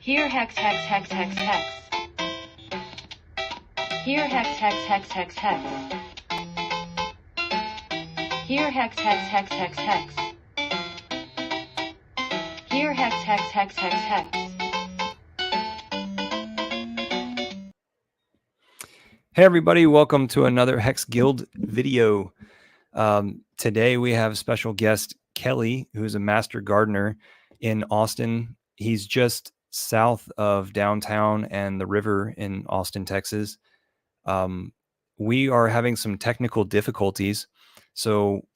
Here hex hex hex hex hex. Here hex hex hex hex hex. Here hex hex hex hex hex. Here hex hex hex hex hex. Hey everybody, welcome to another Hex Guild video. Today we have special guest Kelly, who's a master gardener in Austin. He's just south of downtown and the river in Austin, Texas. We are having some technical difficulties, so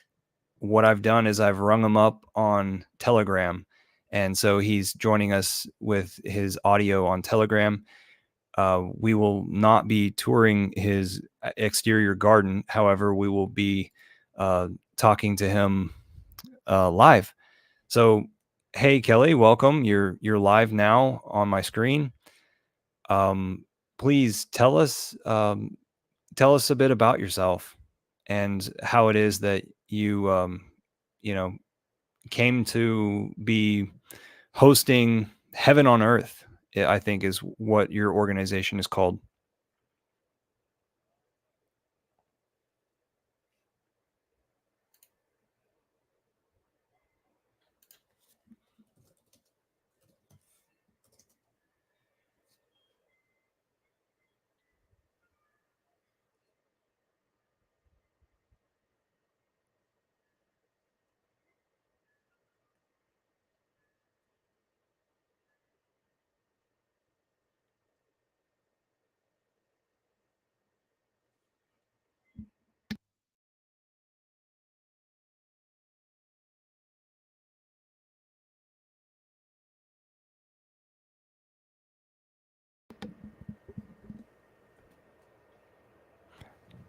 what I've done is I've rung him up on Telegram, and so he's joining us with his audio on Telegram. We will not be touring his exterior garden. However, we will be talking to him live. So, hey, Kelly, welcome. You're live now on my screen. Please tell us a bit about yourself and how it is that you came to be hosting Heaven on Earth, I think is what your organization is called.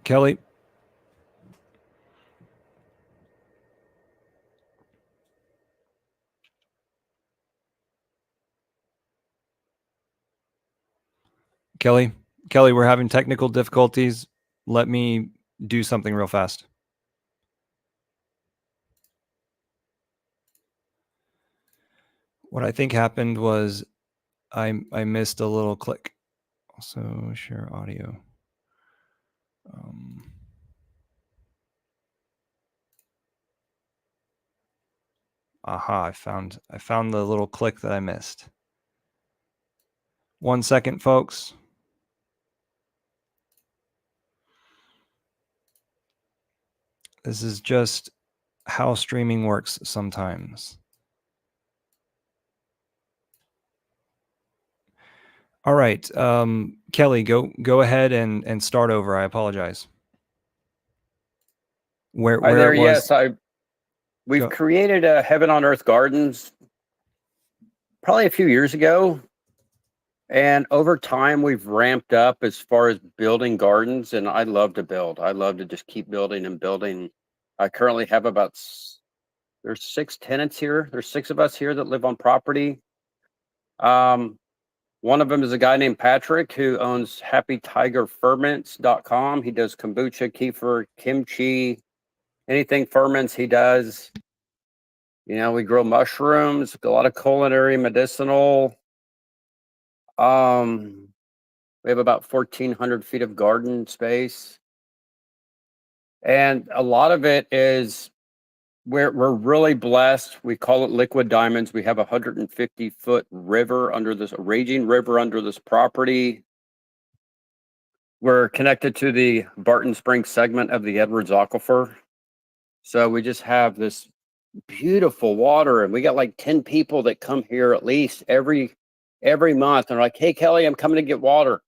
Kelly. Kelly, we're having technical difficulties. Let me do something real fast. What I think happened was I missed a little click. Also share audio. Aha, I found the little click that I missed. 1 second, folks. This is just how streaming works sometimes. All right, Kelly, go ahead and start over. I apologize. Where there, it was. yes, we've created a Heaven on Earth Gardens probably a few years ago. And over time, we've ramped up as far as building gardens. And I love to build. I love to just keep building and building. I currently have there's 6 tenants here. There's 6 of us here that live on property. One of them is a guy named Patrick who owns happytigerferments.com. He does kombucha, kefir, kimchi, anything ferments he does. You know, we grow mushrooms, a lot of culinary, medicinal. We have about 1,400 feet of garden space. And a lot of it is we're really blessed. We call it liquid diamonds. We have a 150-foot river a raging river under this property. We're connected to the Barton Springs segment of the Edwards Aquifer. So we just have this beautiful water, and we got like 10 people that come here at least every month. And they're like, hey, Kelly, I'm coming to get water.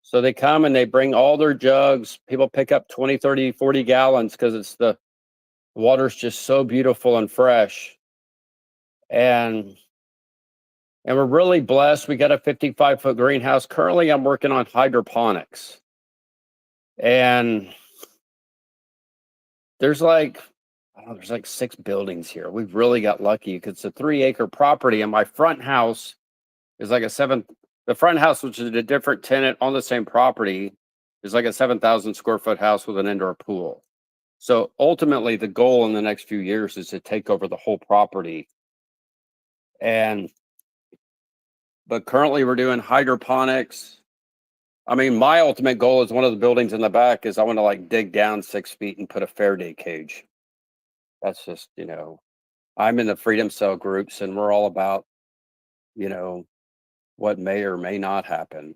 So they come and they bring all their jugs. People pick up 20, 30, 40 gallons because the water's just so beautiful and fresh. And we're really blessed. We got a 55-foot greenhouse. Currently, I'm working on hydroponics. And there's like 6 buildings here. We've really got lucky because it's a 3-acre property, and my front house is like the front house, which is a different tenant on the same property, is like a 7,000 square foot house with an indoor pool. So ultimately, the goal in the next few years is to take over the whole property. And but currently we're doing hydroponics. I mean, my ultimate goal is one of the buildings in the back is I want to like dig down 6 feet and put a Faraday cage. That's just, I'm in the freedom cell groups and we're all about, you know, what may or may not happen.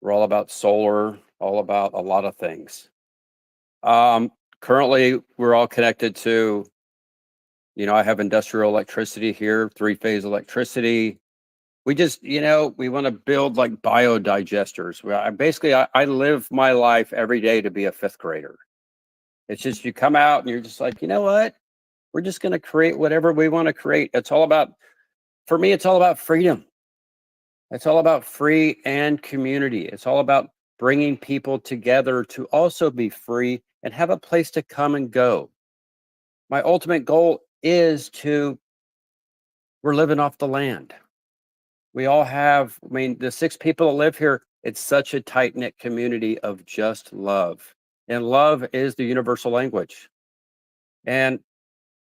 We're all about solar, all about a lot of things. Currently we're all connected to, I have industrial electricity here, 3-phase electricity. We just, we want to build like biodigesters. I live my life every day to be a 5th grader. It's just you come out and you're just like, you know what? We're just going to create whatever we want to create. For me, it's all about freedom. It's all about free and community. It's all about bringing people together to also be free and have a place to come and go. My ultimate goal is we're living off the land. We all have, the 6 people that live here, it's such a tight-knit community of just love. And love is the universal language. And,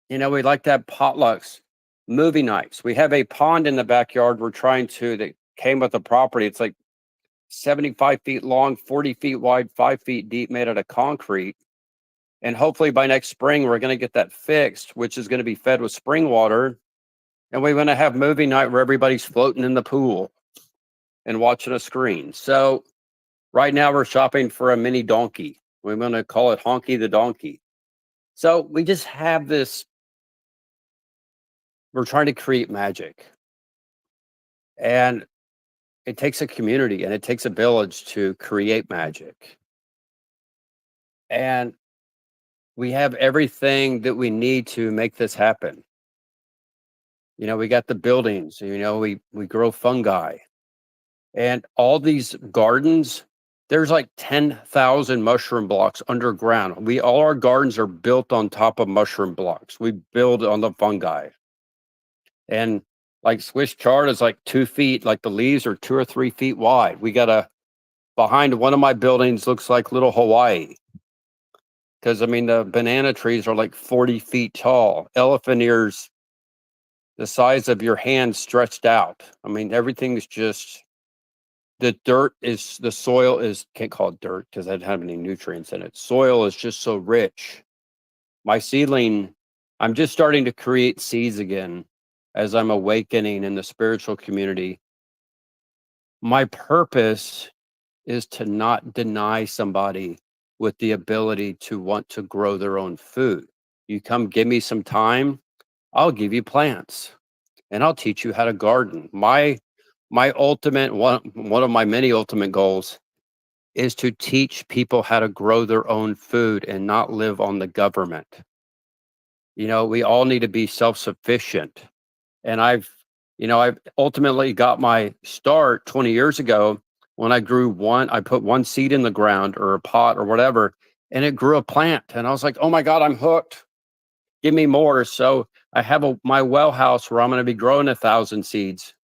we like to have potlucks, movie nights. We have a pond in the backyard that came with the property. It's like 75 feet long, 40 feet wide, 5 feet deep, made out of concrete. And hopefully by next spring, we're going to get that fixed, which is going to be fed with spring water. And we want to have movie night where everybody's floating in the pool and watching a screen. So right now we're shopping for a mini donkey. We're going to call it Honky the Donkey. So we just have this, we're trying to create magic. And it takes a community and it takes a village to create magic. And we have everything that we need to make this happen. We got the buildings, we grow fungi. And all these gardens, there's like 10,000 mushroom blocks underground. All our gardens are built on top of mushroom blocks. We build on the fungi. And like Swiss chard is like 2 feet, like the leaves are 2 or 3 feet wide. Behind one of my buildings looks like little Hawaii. Because the banana trees are like 40 feet tall. Elephant ears, the size of your hand stretched out. Everything's just, the soil is, can't call it dirt because I don't have any nutrients in it. Soil is just so rich. My seedling, I'm just starting to create seeds again as I'm awakening in the spiritual community. My purpose is to not deny somebody with the ability to want to grow their own food. You come give me some time, I'll give you plants and I'll teach you how to garden. My ultimate one of my many ultimate goals is to teach people how to grow their own food and not live on the government. We all need to be self-sufficient. And I've ultimately got my start 20 years ago when I put one seed in the ground or a pot or whatever, and it grew a plant. And I was like, oh my God, I'm hooked. Give me more. So I have my well house where I'm going to be growing 1,000 seeds,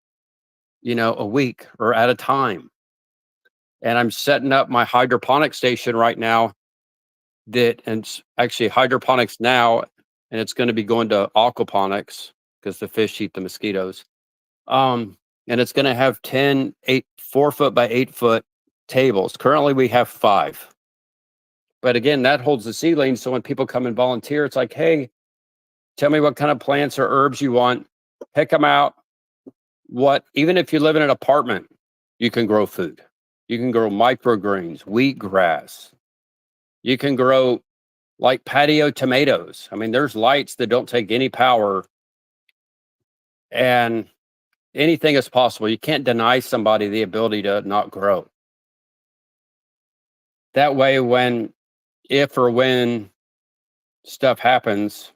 a week or at a time. And I'm setting up my hydroponic station right now and it's actually hydroponics now, and it's going to be going to aquaponics because the fish eat the mosquitoes. And it's going to have 4 foot by 8 foot tables. Currently we have 5. But again, that holds the seedlings. So when people come and volunteer, it's like, hey, tell me what kind of plants or herbs you want. Pick them out. Even if you live in an apartment, you can grow food. You can grow microgreens, wheatgrass. You can grow like patio tomatoes. There's lights that don't take any power. And anything is possible. You can't deny somebody the ability to not grow. That way, if or when stuff happens,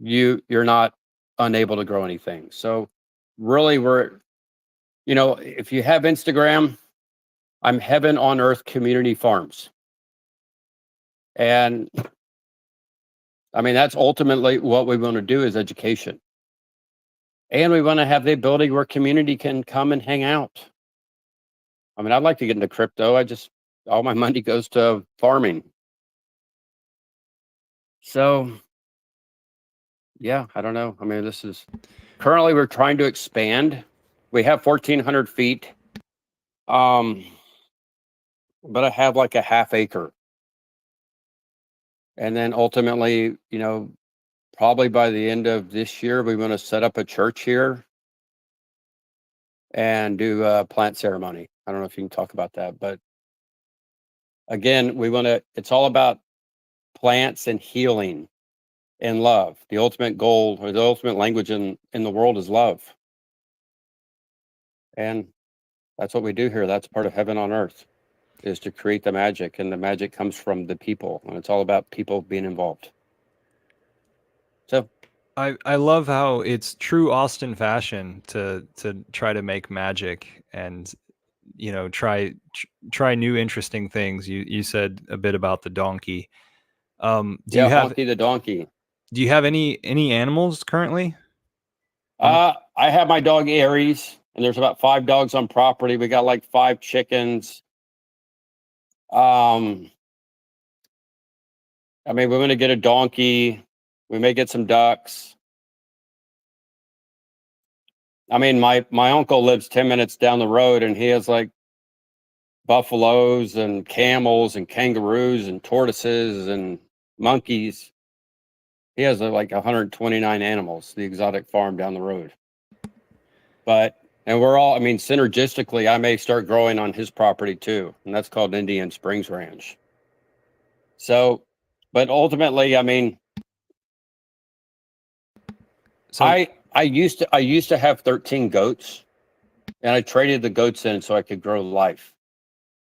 you're not unable to grow anything. So really if you have Instagram, I'm Heaven on Earth Community Farms. And that's ultimately what we want to do is education. And we want to have the ability where community can come and hang out. I'd like to get into crypto. All my money goes to farming. So, yeah, I don't know. Currently we're trying to expand we have 1,400 feet. But I have like a half acre. And then ultimately, probably by the end of this year, we want to set up a church here and do a plant ceremony. I don't know if you can talk about that, but again, it's all about plants and healing and love. The ultimate goal or the ultimate language in the world is love. And that's what we do here. That's part of heaven on earth, is to create the magic, and the magic comes from the people, and it's all about people being involved. So I love how it's true Austin fashion to try to make magic and try new interesting things. You said a bit about the donkey. Do you have Honky the donkey. any animals currently? I have my dog Aries, and there's about 5 dogs on property. We got like 5 chickens. I mean, we're going to get a donkey. We may get some ducks. I mean, my uncle lives 10 minutes down the road, and he has like buffaloes and camels and kangaroos and tortoises and monkeys. He has like 129 animals, the exotic farm down the road. And we're all, I mean, synergistically, I may start growing on his property too, and that's called Indian Springs Ranch. So, but ultimately, I mean, So I used to have 13 goats, and I traded the goats in so I could grow life.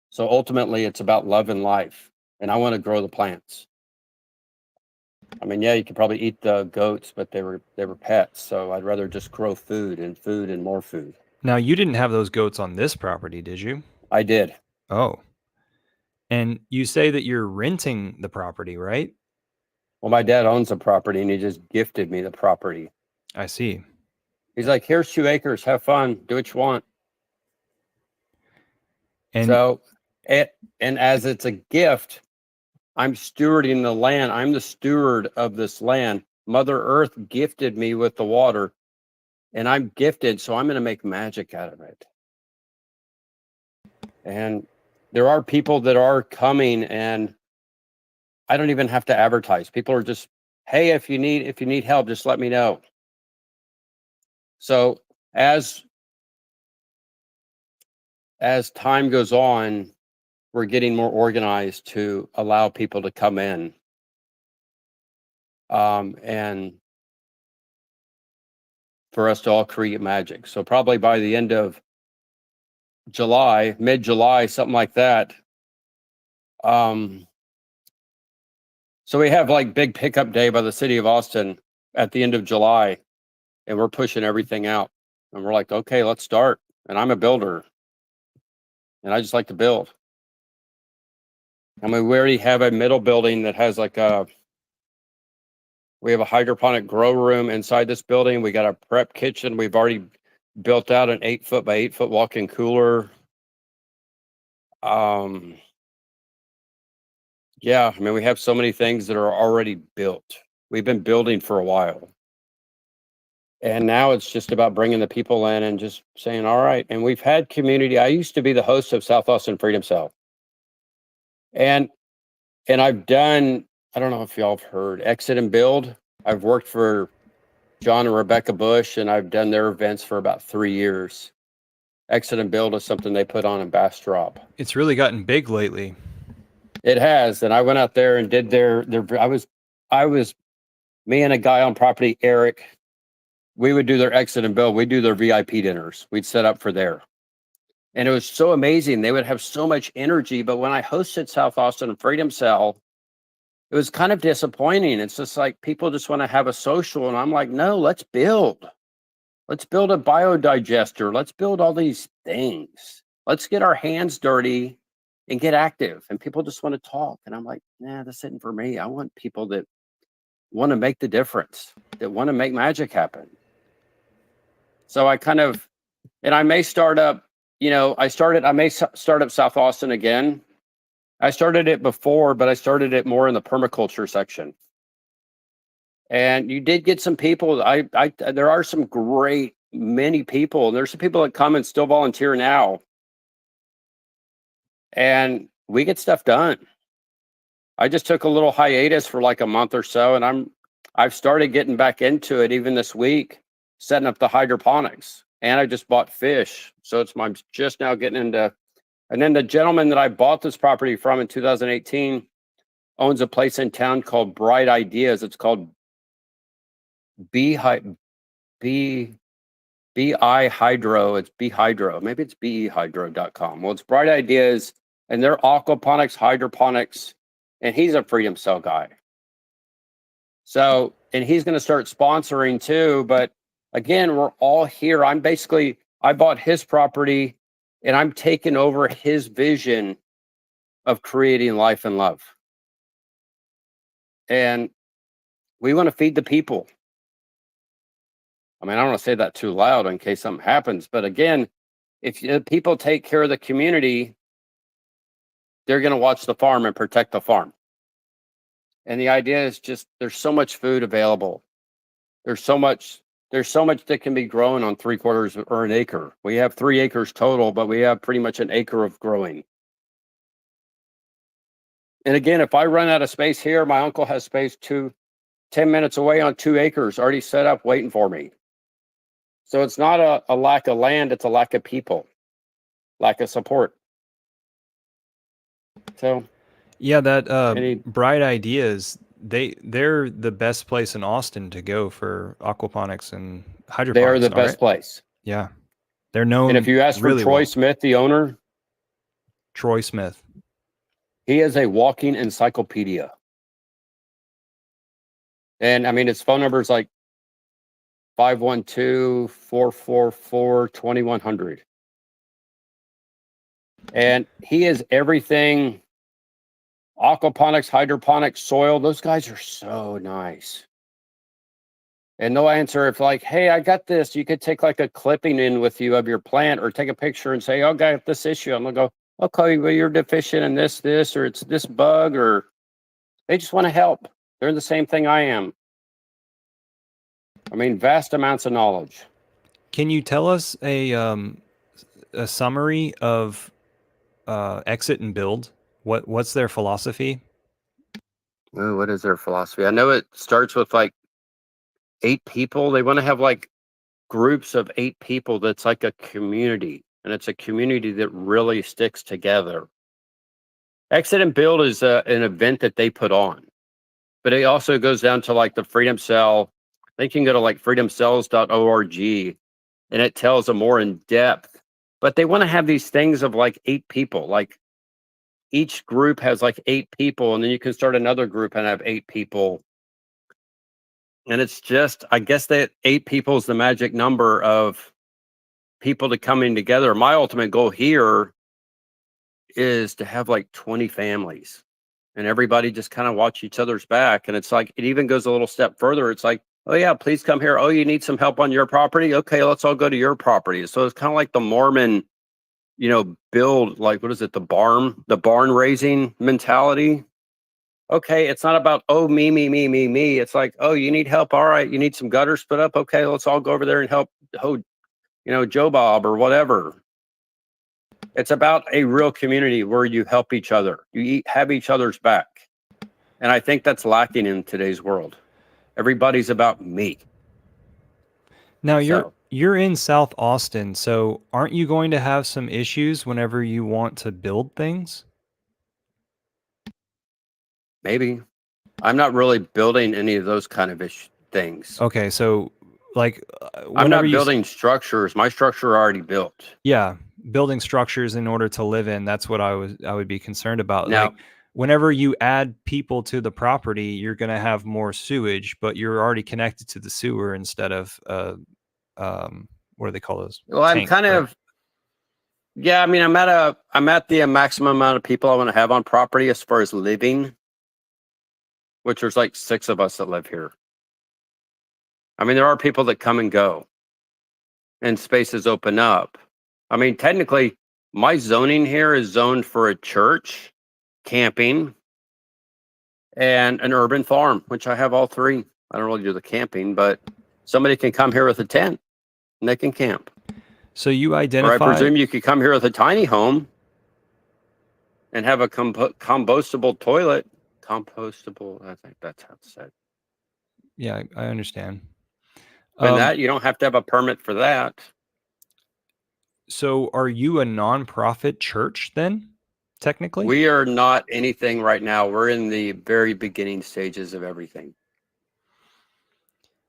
So ultimately, it's about love and life, and I want to grow the plants. I mean, yeah, you could probably eat the goats, but they were pets, so I'd rather just grow food and more food. now you didn't have those goats on this property, did you? I did. Oh. And you say that you're renting the property, right? Well, my dad owns the property, and he just gifted me the property. I see. He's like, here's 2 acres. Have fun. Do what you want. And So, and as it's a gift, I'm stewarding the land. I'm the steward of this land. Mother Earth gifted me with the water, and I'm gifted, so I'm going to make magic out of it. And there are people that are coming, and I don't even have to advertise. People are just, hey, if you need help, just let me know. So as time goes on, we're getting more organized to allow people to come in. And for us to all create magic. So probably by the end of July, mid-July, something like that. So we have like big pickup day by the city of Austin at the end of July, and we're pushing everything out. And we're like, okay, let's start. And I'm a builder, and I just like to build. I mean, we already have a middle building that has like we have a hydroponic grow room inside this building. We got a prep kitchen. We've already built out an 8-foot by 8-foot walk-in cooler. Yeah, I mean, we have so many things that are already built. We've been building for a while. And now it's just about bringing the people in and just saying, all right. And we've had community. I used to be the host of South Austin Freedom Cell. And I've done, I don't know if y'all have heard, Exit and Build. I've worked for John and Rebecca Bush, and I've done their events for about 3 years. Exit and Build is something they put on in Bastrop. it's really gotten big lately. It has. And I went out there and did I was me and a guy on property, Eric, we would do their Exit and Build. We'd do their VIP dinners. We'd set up for there. And it was so amazing. They would have so much energy. But when I hosted South Austin Freedom Cell, it was kind of disappointing. It's just like people just want to have a social. And I'm like, no, let's build. Let's build a biodigester. Let's build all these things. Let's get our hands dirty and get active. And people just want to talk. And I'm like, nah, this isn't for me. I want people that want to make the difference, that want to make magic happen. So I kind of, and I may start up, I may start up South Austin again. I started it before, but I started it more in the permaculture section. And you did get some people. There are some great many people. There's some people that come and still volunteer now, and we get stuff done. I just took a little hiatus for like a month or so, and I've started getting back into it even this week, setting up the hydroponics. And I just bought fish. So I'm just now getting into, and then the gentleman that I bought this property from in 2018 owns a place in town called Bright Ideas. It's called B B BI Hydro. It's B Hydro. Maybe it's behydro.com. Well, it's Bright Ideas, and they're aquaponics, hydroponics, and he's a Freedom Cell guy. So, and he's going to start sponsoring too. But again, we're all here. I bought his property and I'm taking over his vision of creating life and love. And we want to feed the people. I mean, I don't want to say that too loud in case something happens. But again, if people take care of the community, they're going to watch the farm and protect the farm. And the idea is just there's so much food available. There's so much that can be grown on 3/4 or an acre. We have 3 acres total, but we have pretty much an acre of growing. And again, if I run out of space here, my uncle has space 10 minutes away on 2 acres already set up waiting for me. So it's not a lack of land, it's a lack of people, lack of support. So Yeah, that Bright Ideas, they're the best place in Austin to go for aquaponics and hydroponics. they are the best place. Yeah, they're known. And if you ask for really Troy well. Smith, the owner, Troy Smith, he is a walking encyclopedia. And I mean, his phone number is like 512-444-2100. And he is everything aquaponics, hydroponics, soil. Those guys are so nice. And they'll answer if like, hey, I got this. You could take like a clipping in with you of your plant or take a picture and say, oh, I got this issue. I'm going to go, okay, well, you're deficient in this, or it's this bug, or they just want to help. They're the same thing I am. I mean, vast amounts of knowledge. Can you tell us a summary of exit and build? What's their philosophy? Ooh, what is their philosophy? I know it starts with like 8 people. They want to have like groups of 8 people that's like a community, and it's a community that really sticks together. Exit and Build is an event that they put on, but it also goes down to like the Freedom Cell. They can go to like freedomcells.org, and it tells them more in depth. But they want to have these things of like 8 people. Like each group has like 8 people, and then you can start another group and have 8 people. And it's just, I guess that 8 people is the magic number of people to coming together. My ultimate goal here is to have like 20 families and everybody just kind of watch each other's back. And it's like, it even goes a little step further. It's like, oh yeah, please come here. Oh, you need some help on your property? Okay, let's all go to your property. So it's kind of like the Mormon, build, like, what is it? The barn raising mentality. Okay, it's not about, oh, me, me, me, me, me. It's like, oh, you need help. All right, you need some gutters put up. Okay, let's all go over there and help, Joe Bob or whatever. It's about a real community where you help each other. You have each other's back. And I think that's lacking in today's world. Everybody's about me. Now you're in South Austin, so aren't you going to have some issues whenever you want to build things? Maybe. I'm not really building any of those kind of things. Okay, so like I'm not building structures. My structure are already built. Yeah, building structures in order to live in. That's what I would be concerned about. Now, like whenever you add people to the property, you're going to have more sewage, but you're already connected to the sewer instead of what do they call those? Well, I'm kind of, yeah. I mean, I'm at the maximum amount of people I want to have on property as far as living, which there's like 6 of us that live here. I mean, there are people that come and go, and spaces open up. I mean, technically, my zoning here is zoned for a church, camping, and an urban farm, which I have all 3. I don't really do the camping, but somebody can come here with a tent. and they can camp. So you Or I identify. presume you could come here with a tiny home and have a compostable toilet. Compostable, I think that's how it's said. Yeah, I understand. And that you don't have to have a permit for that. So are you a nonprofit church then, technically? We are not anything right now. We're in the very beginning stages of everything.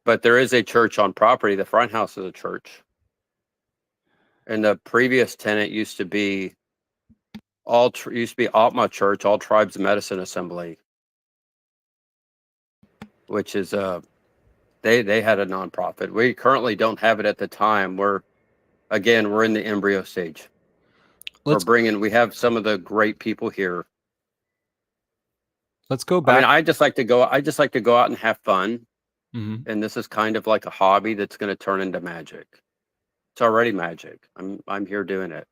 But there is a church on property. The front house is a church. And the previous tenant used to be Altma Church, All Tribes Medicine Assembly, which is they had a nonprofit. We currently don't have it at the time. We're in the embryo stage. We have some of the great people here. Let's go I back. mean, I just like to go out and have fun. Mhm. And this is kind of like a hobby that's going to turn into magic. It's already magic. I'm here doing it.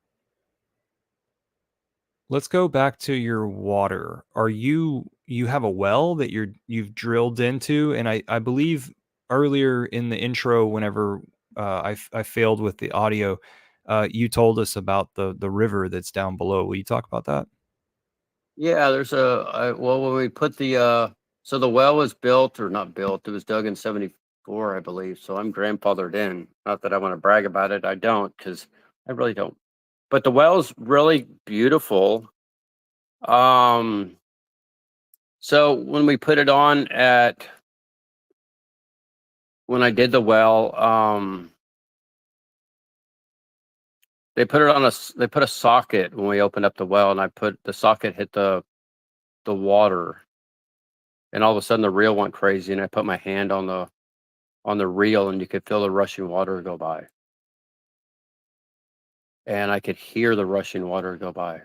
Let's go back to your water. Are you have a well that you've drilled into? And I believe earlier in the intro, whenever I failed with the audio, you told us about the river that's down below. Will you talk about that? Yeah, there's when we put so the well was built or not built, it was dug in 74, I believe. So I'm grandfathered in. Not that I want to brag about it. I don't, because I really don't. But the well's really beautiful. So when we put it on when I did the well, they put a socket when we opened up the well, and the socket hit the water, and all of a sudden the reel went crazy, and I put my hand on the reel, and you could feel the rushing water go by, and I could hear the rushing water go by.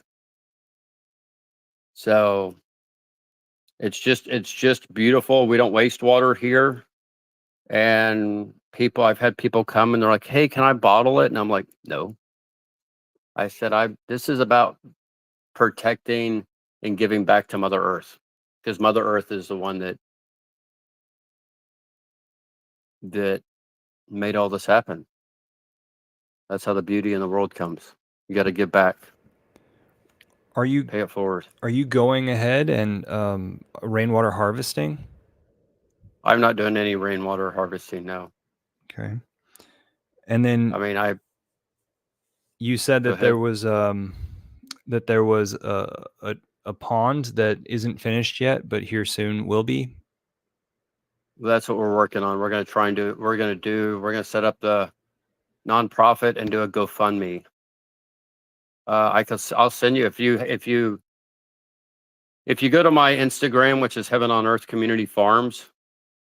So it's just beautiful. We don't waste water here, and I've had people come and they're like, "Hey, can I bottle it?" And I'm like, "No." I said, this is about protecting and giving back to Mother Earth, because Mother Earth is the one that made all this happen. That's how the beauty in the world comes. You got to give back. Are you Pay it forward. Are you going ahead and rainwater harvesting? I'm not doing any rainwater harvesting now. Okay. And then I mean, you said Go that there ahead. was a pond that isn't finished yet, but here soon will be. That's what we're working on. We're going to set up the nonprofit and do a GoFundMe. I'll send you, if you go to my Instagram, which is Heaven on Earth Community Farms,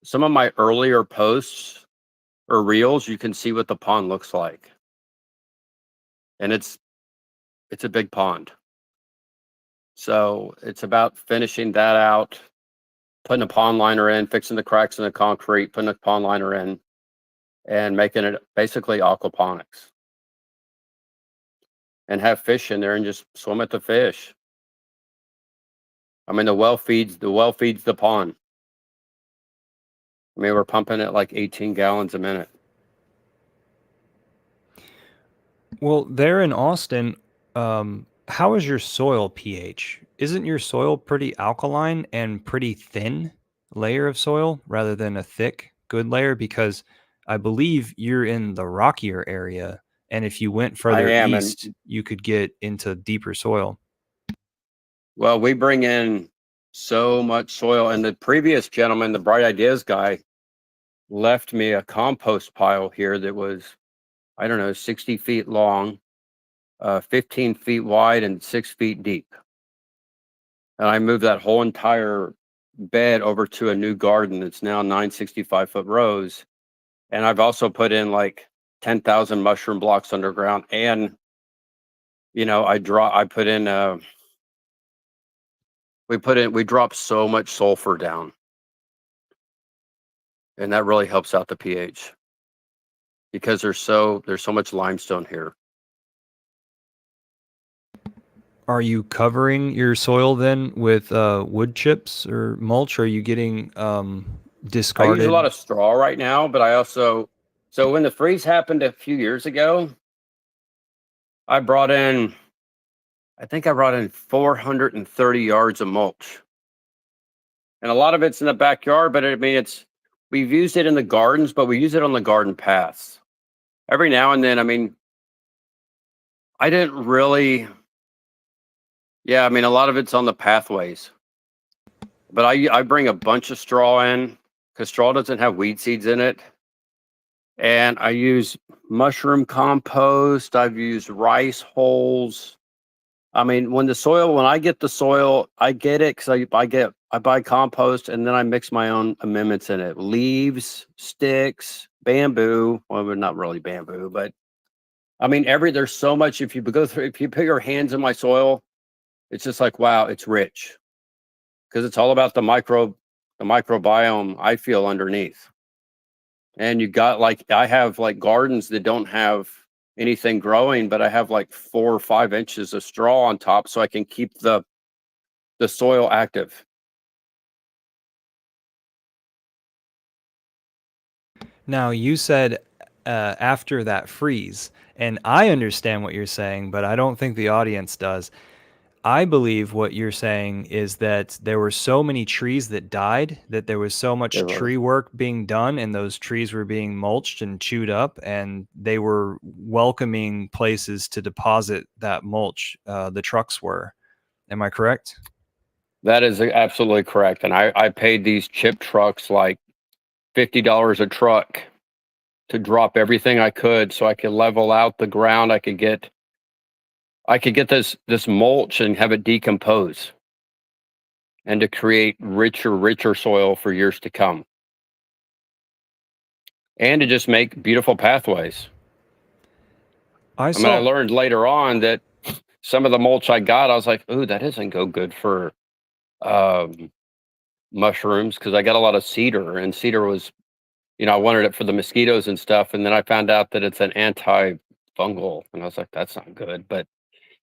some of my earlier posts or reels, you can see what the pond looks like. And it's a big pond. So it's about finishing that out, putting a pond liner in, fixing the cracks in the concrete, putting a pond liner in, and making it basically aquaponics. And have fish in there and just swim at the fish. I mean, the well feeds the pond. I mean, we're pumping it like 18 gallons a minute. Well, there in Austin, how is your soil pH? Isn't your soil pretty alkaline and pretty thin layer of soil rather than a thick, good layer? Because I believe you're in the rockier area, and if you went I further am, east, you could get into deeper soil. well, we bring in so much soil. And the previous gentleman, the Bright Ideas guy, left me a compost pile here that was, I don't know, 60 feet long, 15 feet wide, and 6 feet deep. And I moved that whole entire bed over to a new garden that's now 965-foot rows. And I've also put in like 10,000 mushroom blocks underground. And, I put in, we drop so much sulfur down. And that really helps out the pH, because there's so much limestone here. Are you covering your soil then with wood chips or mulch? Or are you getting I use a discarded? lot of straw right now, but I also So when the freeze happened a few years ago, I brought in, I think I brought in 430 yards of mulch. And a lot of it's in the backyard, but I mean, we've used it in the gardens, but we use it on the garden paths. Every now and then, I mean, I didn't really, yeah, I mean, a lot of it's on the pathways. But I bring a bunch of straw in because straw doesn't have weed seeds in it. And I use mushroom compost. I've used rice hulls. I mean, when I get the soil, I get it because I buy compost and then I mix my own amendments in it. Leaves, sticks, bamboo. Well, not really bamboo, but I mean, there's so much. If you put your hands in my soil, it's just like, wow, it's rich because it's all about the microbiome I feel underneath. And you got I have like gardens that don't have anything growing, but I have like 4 or 5 inches of straw on top so I can keep the soil active. Now, you said after that freeze, and I understand what you're saying, but I don't think the audience does. I believe what you're saying is that there were so many trees that died, that there was so much There were. tree work being done, and those trees were being mulched and chewed up, and they were welcoming places to deposit that mulch. The trucks were. Am I correct? That is absolutely correct. And I paid these chip trucks like $50 a truck to drop everything I could so I could level out the ground. I could get this mulch and have it decompose and to create richer soil for years to come. And to just make beautiful pathways. I I mean, I saw. learned later on that some of the mulch I got, I was like, ooh, that doesn't go good for mushrooms because I got a lot of cedar, and cedar was, I wanted it for the mosquitoes and stuff. And then I found out that it's an anti-fungal, and I was like, that's not good. But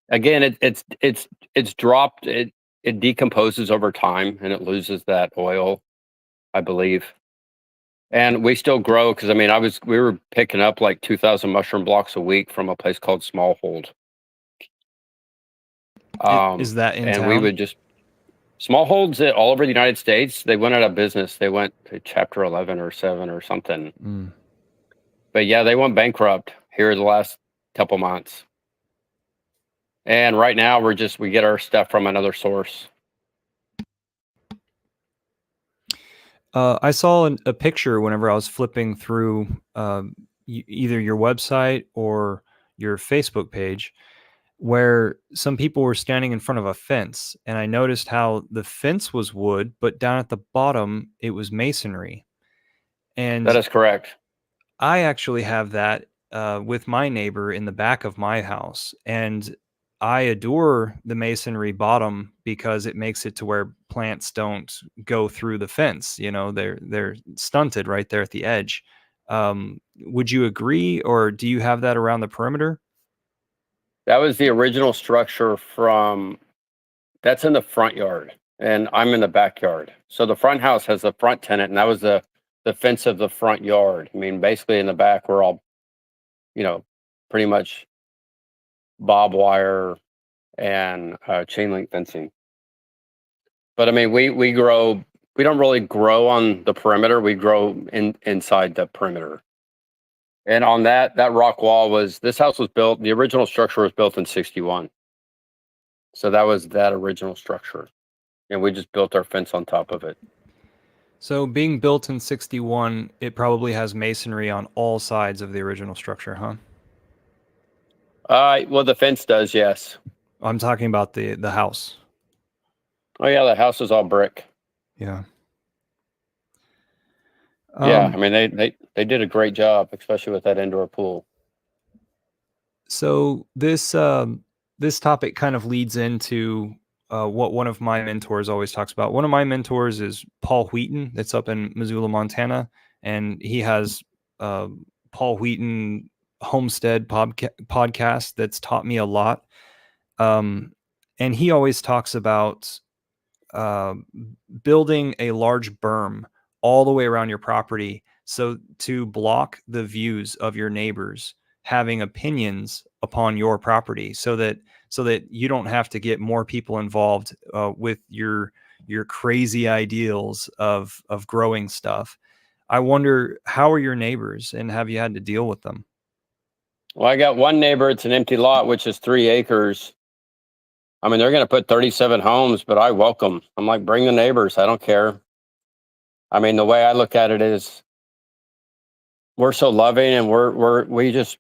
again, it's dropped. It decomposes over time, and it loses that oil, I believe. And we still grow because I mean, we were picking up like 2,000 mushroom blocks a week from a place called Smallhold. Is that in And we town? would just Smallholds all over the United States. They went out of business. They went to Chapter 11 or 7 or something. Mm. But yeah, they went bankrupt here the last couple months. And right now we get our stuff from another source. I saw a picture whenever I was flipping through either your website or your Facebook page, where some people were standing in front of a fence, and I noticed how the fence was wood, but down at the bottom it was masonry. That And is correct. I actually have that with my neighbor in the back of my house, and I adore the masonry bottom because it makes it to where plants don't go through the fence. They're stunted right there at the edge. Would you agree, or do you have that around the perimeter? That was the original structure that's in the front yard, and I'm in the backyard. So the front house has the front tenant, and that was the fence of the front yard. I mean, basically in the back, we're all, pretty much barbed wire and chain link fencing. But I mean, we grow. We don't really grow on the perimeter. We grow inside the perimeter. And on that rock wall this house was built. The original structure was built in '61. So that was that original structure, and we just built our fence on top of it. So being built in 61, it probably has masonry on all sides of the original structure, huh? Well, the fence does, yes. I'm talking about the house. Oh yeah, the house is all brick. Yeah. Yeah, I mean they did a great job, especially with that indoor pool. So this topic kind of leads into what one of my mentors always talks about. One of my mentors is Paul Wheaton, that's up in Missoula, Montana, and he has Paul Wheaton Homestead podcast that's taught me a lot. And he always talks about uh, building a large berm all the way around your property So to block the views of your neighbors having opinions upon your property, so that you don't have to get more people involved with your crazy ideals of growing stuff. I wonder, how are your neighbors, and have you had to deal with them? Well, I got one neighbor, it's an empty lot, which is 3 acres. I mean, they're going to put 37 homes, but I welcome. I'm like, bring the neighbors. I don't care. I mean, the way I look at it is we're so loving, and we just,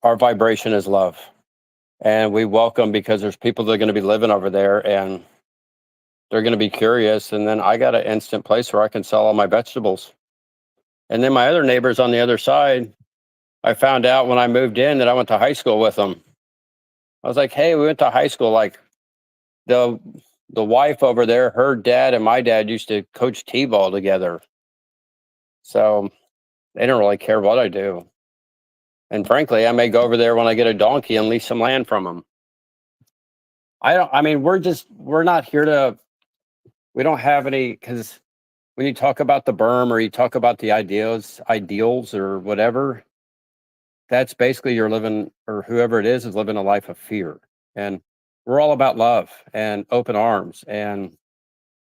our vibration is love. And we welcome, because there's people that are going to be living over there, and they're going to be curious. And then I got an instant place where I can sell all my vegetables. And then my other neighbors on the other side, I found out when I moved in that I went to high school with them. I was like, hey, we went to high school. Like the wife over there, her dad and my dad used to coach t-ball together. So they don't really care what I do. And frankly, I may go over there when I get a donkey and lease some land from them. I mean, we're not here to, we don't have any, because when you talk about the berm, or you talk about the ideals or whatever, that's basically you're living, or whoever it is living a life of fear. And we're all about love and open arms. And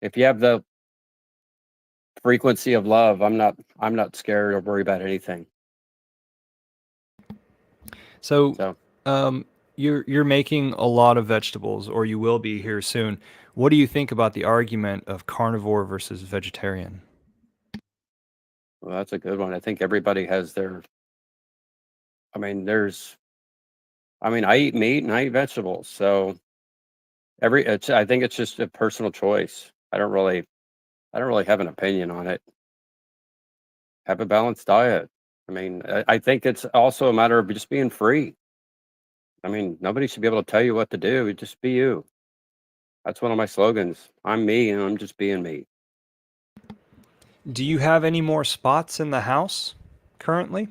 if you have the frequency of love, I'm not scared or worried about anything. So you're making a lot of vegetables, or you will be here soon. What do you think about the argument of carnivore versus vegetarian? Well, that's a good one. I think everybody has their, I mean, I eat meat and I eat vegetables. So I think it's just a personal choice. I don't really have an opinion on it. Have a balanced diet. I mean, I think it's also a matter of just being free. I mean, nobody should be able to tell you what to do. Just be you. That's one of my slogans. I'm me, and I'm just being me. Do you have any more spots in the house currently?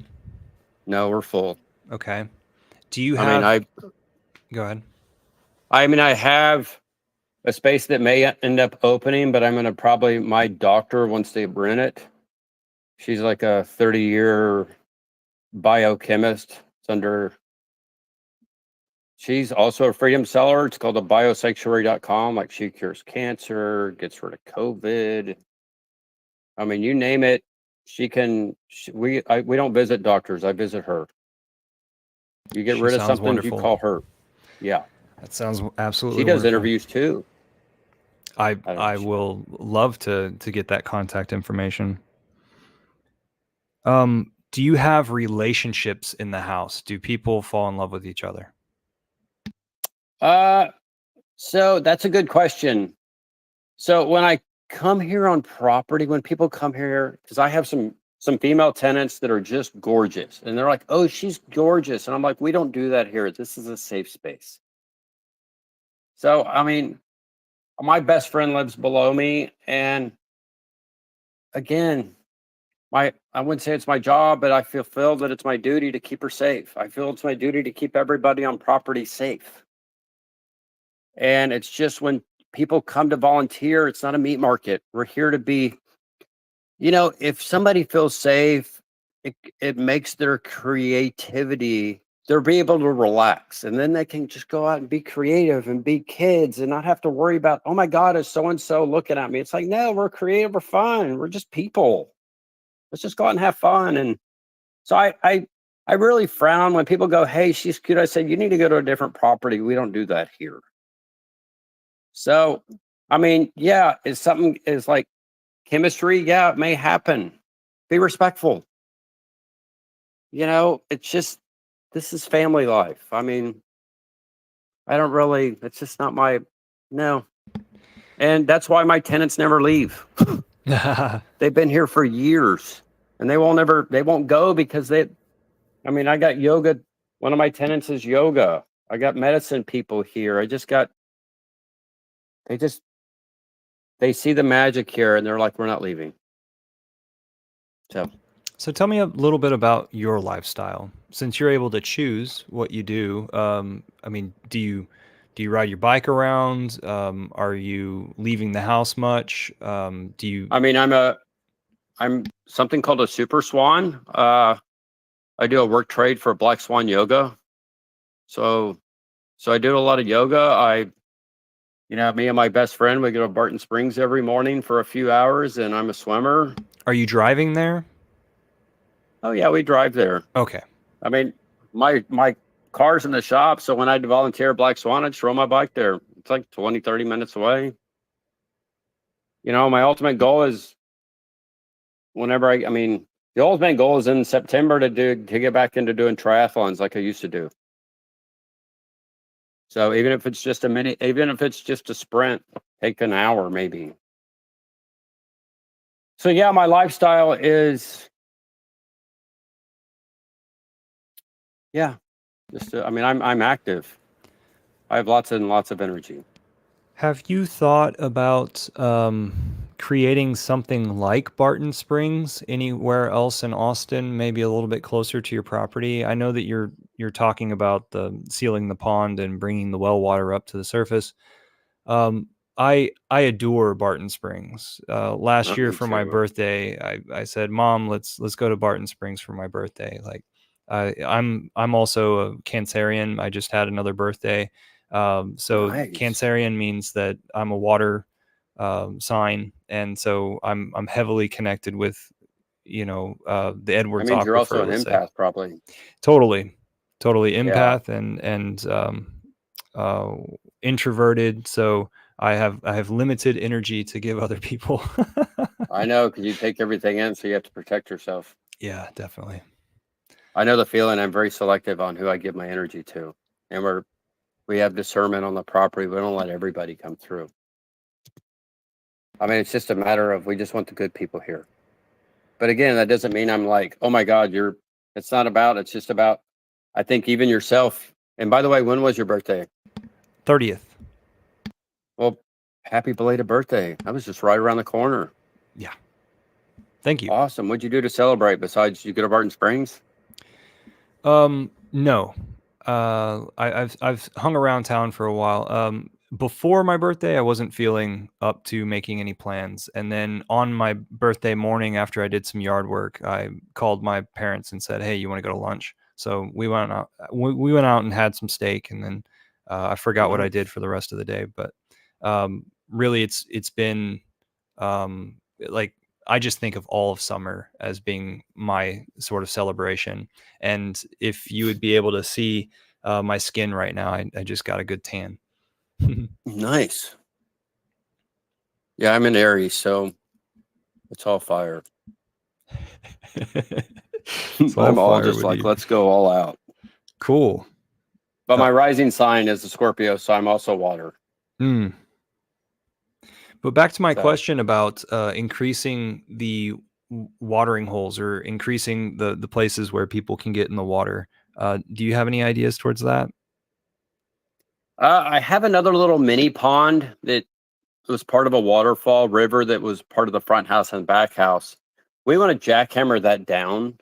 No, we're full. Okay. Do you have? Go ahead. I mean, I have a space that may end up opening, but I'm going to probably, my doctor wants to rent it. She's like a 30-year biochemist. She's also a freedom seller. It's called a biosanctuary.com. Like, she cures cancer, gets rid of COVID. I mean, you name it. We don't visit doctors. I visit her. You get rid of something, wonderful. you call her. Yeah. That sounds absolutely She does wonderful. interviews too. I will love to get that contact information. Do you have relationships in the house? Do people fall in love with each other? So that's a good question. So when I come here on property, when people come here, because I have some female tenants that are just gorgeous, and they're like, oh, she's gorgeous. And I'm like, we don't do that here. This is a safe space. So, I mean, my best friend lives below me. And again, I wouldn't say it's my job, but I feel that it's my duty to keep her safe. I feel it's my duty to keep everybody on property safe. And it's just, when people come to volunteer, it's not a meat market. We're here to be, if somebody feels safe, it makes their creativity, they'll be able to relax, and then they can just go out and be creative and be kids and not have to worry about, oh my God, is so-and-so looking at me? It's like, no, we're creative, we're fun, we're just people. Let's just go out and have fun. And so I really frown when people go, hey, she's cute. I said, you need to go to a different property. We don't do that here. So, I mean, yeah, is something is like chemistry? Yeah, it may happen. Be respectful. It's just, this is family life. I mean, it's just not no. And that's why my tenants never leave. They've been here for years, and they won't go, because I got yoga. One of my tenants is yoga. I got medicine people here. They see the magic here, and they're like, we're not leaving. So tell me a little bit about your lifestyle. Since you're able to choose what you do, do you ride your bike around? Are you leaving the house much? I'm I'm something called a super swan. I do a work trade for Black Swan Yoga. So I do a lot of yoga. Me and my best friend, we go to Barton Springs every morning for a few hours, and I'm a swimmer. Are you driving there? Oh yeah, we drive there. Okay. I mean, my car's in the shop, so when I volunteer at Black Swan, I just roll my bike there. It's like 20, 30 minutes away. My ultimate goal is the ultimate goal is in September to get back into doing triathlons like I used to do. So even if it's just a sprint, take an hour maybe. So yeah, my lifestyle is, I'm active. I have lots and lots of energy. Have you thought about creating something like Barton Springs anywhere else in Austin, maybe a little bit closer to your property? I know that you're talking about the sealing the pond and bringing the well water up to the surface. I adore Barton Springs. Last year Me for my too. birthday, I said, "Mom, let's go to Barton Springs for my birthday." Like, I'm also a Cancerian. I just had another birthday. So Nice. Cancerian means that I'm a water sign, and so I'm heavily connected with the That Edwards means you're also Aquifer. an Let's say empath, probably. totally Yeah. empath and uh, introverted. So I have limited energy to give other people. I know, because you take everything in, so you have to protect yourself. Yeah, definitely. I know the feeling. I'm very selective on who I give my energy to, and we have discernment on the property. We don't let everybody come through. I mean, it's just a matter of we just want the good people here. But again, that doesn't mean I'm like, oh my God, it's not about. It's just about. I think even yourself. And by the way, when was your birthday? 30th. Well, happy belated birthday. I was just right around the corner. Yeah. Thank you. Awesome. What'd you do to celebrate besides you go to Barton Springs? No. I've hung around town for a while. Before my birthday, I wasn't feeling up to making any plans. And then on my birthday morning, after I did some yard work, I called my parents and said, "Hey, you want to go to lunch?" So we went out. We went out and had some steak, and then I forgot what I did for the rest of the day. But really, it's been like I just think of all of summer as being my sort of celebration. And if you would be able to see my skin right now, I just got a good tan. Nice. Yeah, I'm in Aries, so it's all fire. I'm all just like, let's go all out. Cool. But my rising sign is a Scorpio, so I'm also water. But back to my question about increasing the watering holes or increasing the places where people can get in the water. Do you have any ideas towards that? I have another little mini pond that was part of a waterfall river that was part of the front house and back house. We want to jackhammer that down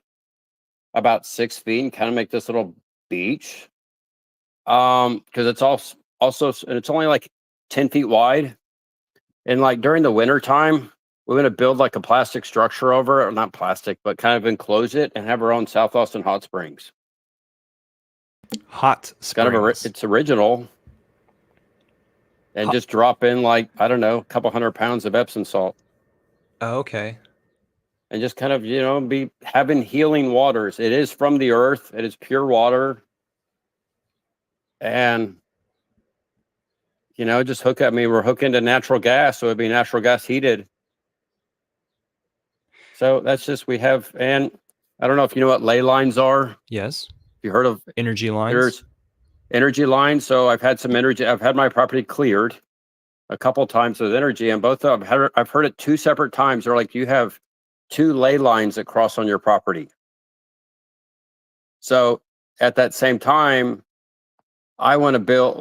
about 6 feet and kind of make this little beach. Because it's also and it's only like 10 feet wide. And like during the winter time, we're going to build like a plastic structure over it, or not plastic, but kind of enclose it and have our own South Austin hot springs. Hot springs. It's original. And just drop in like, I don't know, a couple 100 pounds of Epsom salt. Oh, okay. And just kind of, be having healing waters. It is from the earth. It is pure water. And, just hook up. I mean, we're hooked into natural gas, so it'd be natural gas heated. So that's just, and I don't know if you know what ley lines are. Yes. You heard of energy lines? There's energy lines. So I've had my property cleared a couple times with energy, and both of them, I've heard it 2 separate times. They're like, you have 2 ley lines that cross on your property. So at that same time, I want to build,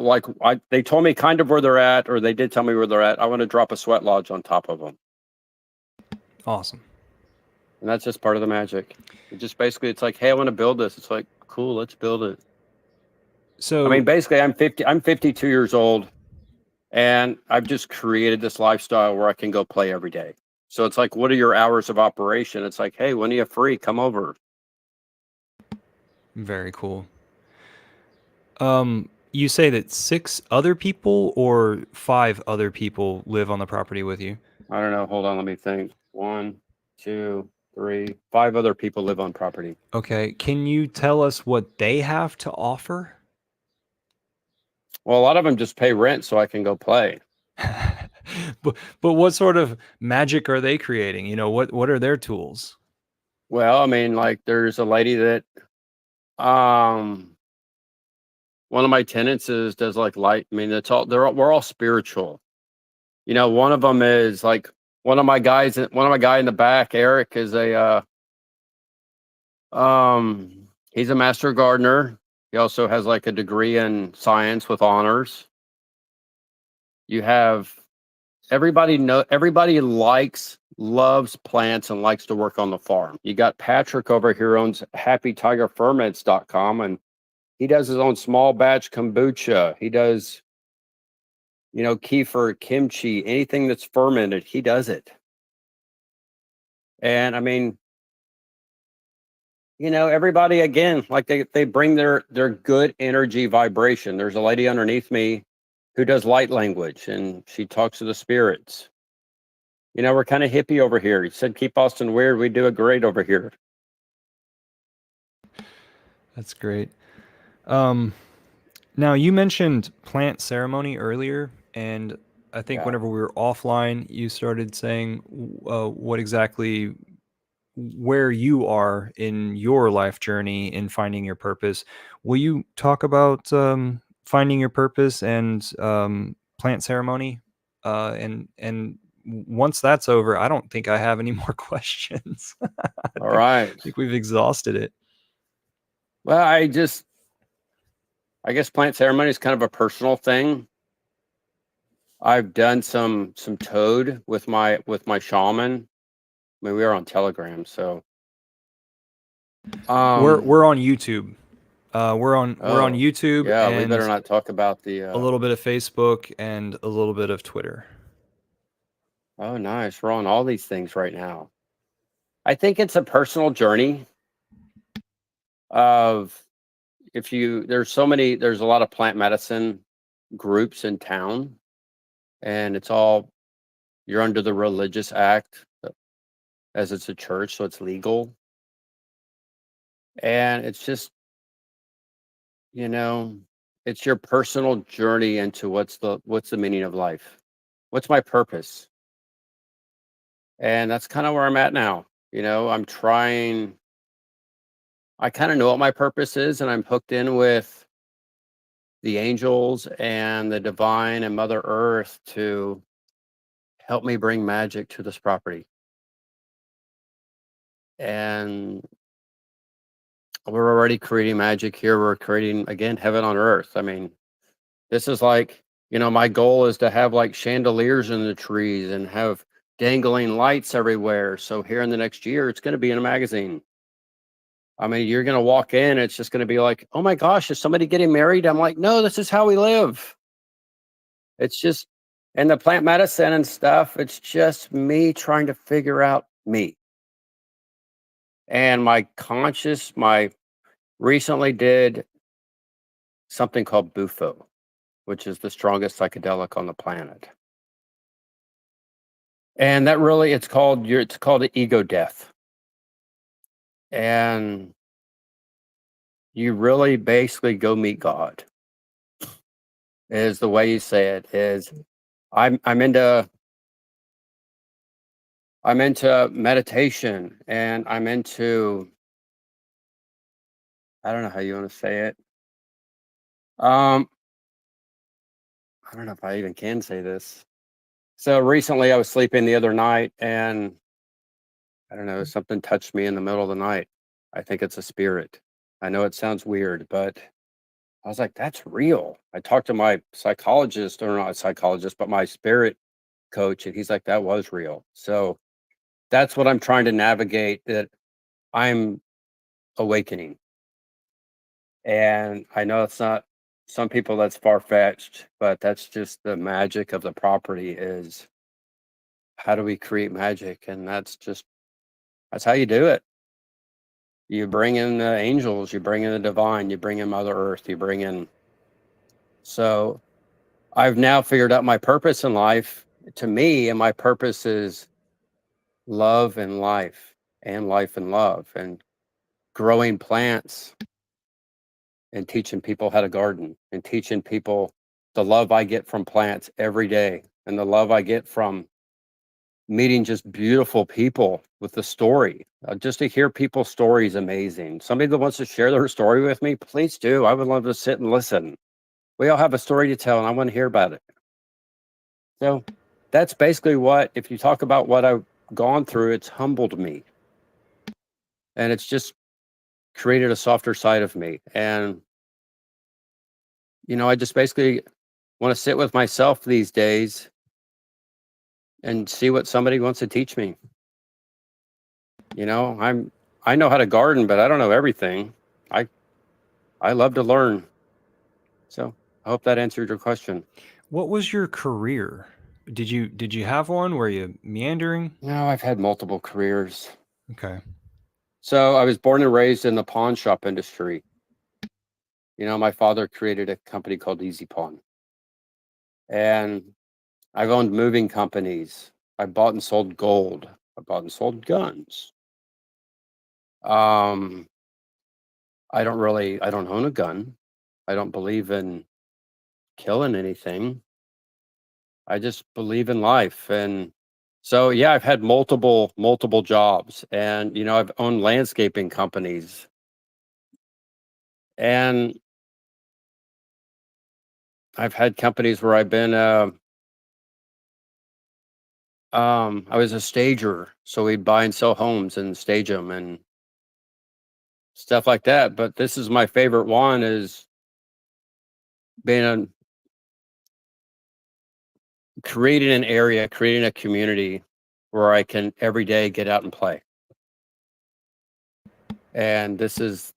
they told me kind of where they're at, or they did tell me where they're at. I want to drop a sweat lodge on top of them. Awesome. And that's just part of the magic. It just basically, it's like, hey, I want to build this. It's like, cool, let's build it. So I mean, basically I'm 52 years old, and I've just created this lifestyle where I can go play every day. So it's like, what are your hours of operation? It's like, hey, when are you free? Come over. Very cool. You say that 6 other people or 5 other people live on the property with you? I don't know. Hold on. Let me think. 1, 2, 3, 5 other people live on property. Okay. Can you tell us what they have to offer? Well, a lot of them just pay rent so I can go play. But what sort of magic are they creating? You know, what are their tools? Well, I mean, like there's a lady that um one of my tenants does like light. I mean, we're all spiritual. One of them is like one of my guy in the back, Eric, is he's a master gardener. He also has like a degree in science with honors. You have everybody loves plants and likes to work on the farm. You got Patrick over here owns happytigerferments.com, and he does his own small batch kombucha. He does, kefir, kimchi, anything that's fermented, he does it. And I mean, everybody again, like they bring their good energy vibration. There's a lady underneath me who does light language and she talks to the spirits. We're kind of hippie over here. He said, keep Austin weird. We do it great over here. That's great. Now you mentioned plant ceremony earlier, and I think Yeah. whenever we were offline, you started saying what exactly where you are in your life journey in finding your purpose. Will you talk about finding your purpose and plant ceremony? And once that's over, I don't think I have any more questions. All right. I think we've exhausted it. Well, I guess plant ceremony is kind of a personal thing. I've done some toad with my shaman. I mean, we are on Telegram, so We're on YouTube. We're on oh, YouTube yeah, we better and not talk about the a little bit of Facebook and a little bit of Twitter. oh, nice. We're on all these things right now. I think it's a personal journey of there's a lot of plant medicine groups in town, and you're under the religious act as it's a church, so it's legal. And it's just, you know, it's your personal journey into what's the meaning of life. What's my purpose? And that's kind of where I'm at now. I kind of know what my purpose is, and I'm hooked in with the angels and the divine and Mother Earth to help me bring magic to this property. And we're already creating magic here. We're creating, again, heaven on earth. I mean, this is like, my goal is to have like chandeliers in the trees and have dangling lights everywhere. So here in the next year, it's going to be in a magazine. I mean, you're going to walk in, it's just going to be like, oh my gosh, is somebody getting married? I'm like, no, this is how we live. It's just, and the plant medicine and stuff, it's just me trying to figure out me. And my recently did something called Bufo, which is the strongest psychedelic on the planet. And that really, it's called the ego death. And you really basically go meet God, is the way you say it. Is I'm into meditation, and I'm into, I don't know how you want to say it. I don't know if I even can say this. So recently I was sleeping the other night, and I don't know, something touched me in the middle of the night. I think it's a spirit. I know it sounds weird, but I was like, that's real. I talked to my psychologist, or not a psychologist, but my spirit coach, and he's like, that was real. So that's what I'm trying to navigate, that I'm awakening. And I know it's not, some people that's far fetched, but that's just the magic of the property is how do we create magic? And that's how you do it. You bring in the angels, you bring in the divine, you bring in Mother Earth, you bring in. So I've now figured out my purpose in life. To me, and my purpose is love and life, and life and love, and growing plants, and teaching people how to garden, and teaching people the love I get from plants every day, and the love I get from meeting just beautiful people with the story. Just to hear people's story is amazing. Somebody that wants to share their story with me, please do. I would love to sit and listen. We all have a story to tell, and I want to hear about it. So that's basically what, if you talk about what I've gone through, it's humbled me. And it's just created a softer side of me. And, I just basically want to sit with myself these days and see what somebody wants to teach me. I know how to garden, but I don't know everything. I love to learn. So I hope that answered your question. What was your career? Did you have one? Were you meandering? No, I've had multiple careers. Okay. So I was born and raised in the pawn shop industry. My father created a company called Easy Pawn. And I've owned moving companies. I bought and sold gold. I bought and sold guns. Um, I don't own a gun. I don't believe in killing anything. I just believe in life. And so, yeah, I've had multiple jobs, and, I've owned landscaping companies, and I've had companies where I've been, I was a stager. So we'd buy and sell homes and stage them and stuff like that. But this is my favorite one, is being creating an area, creating a community where I can every day get out and play. And this is,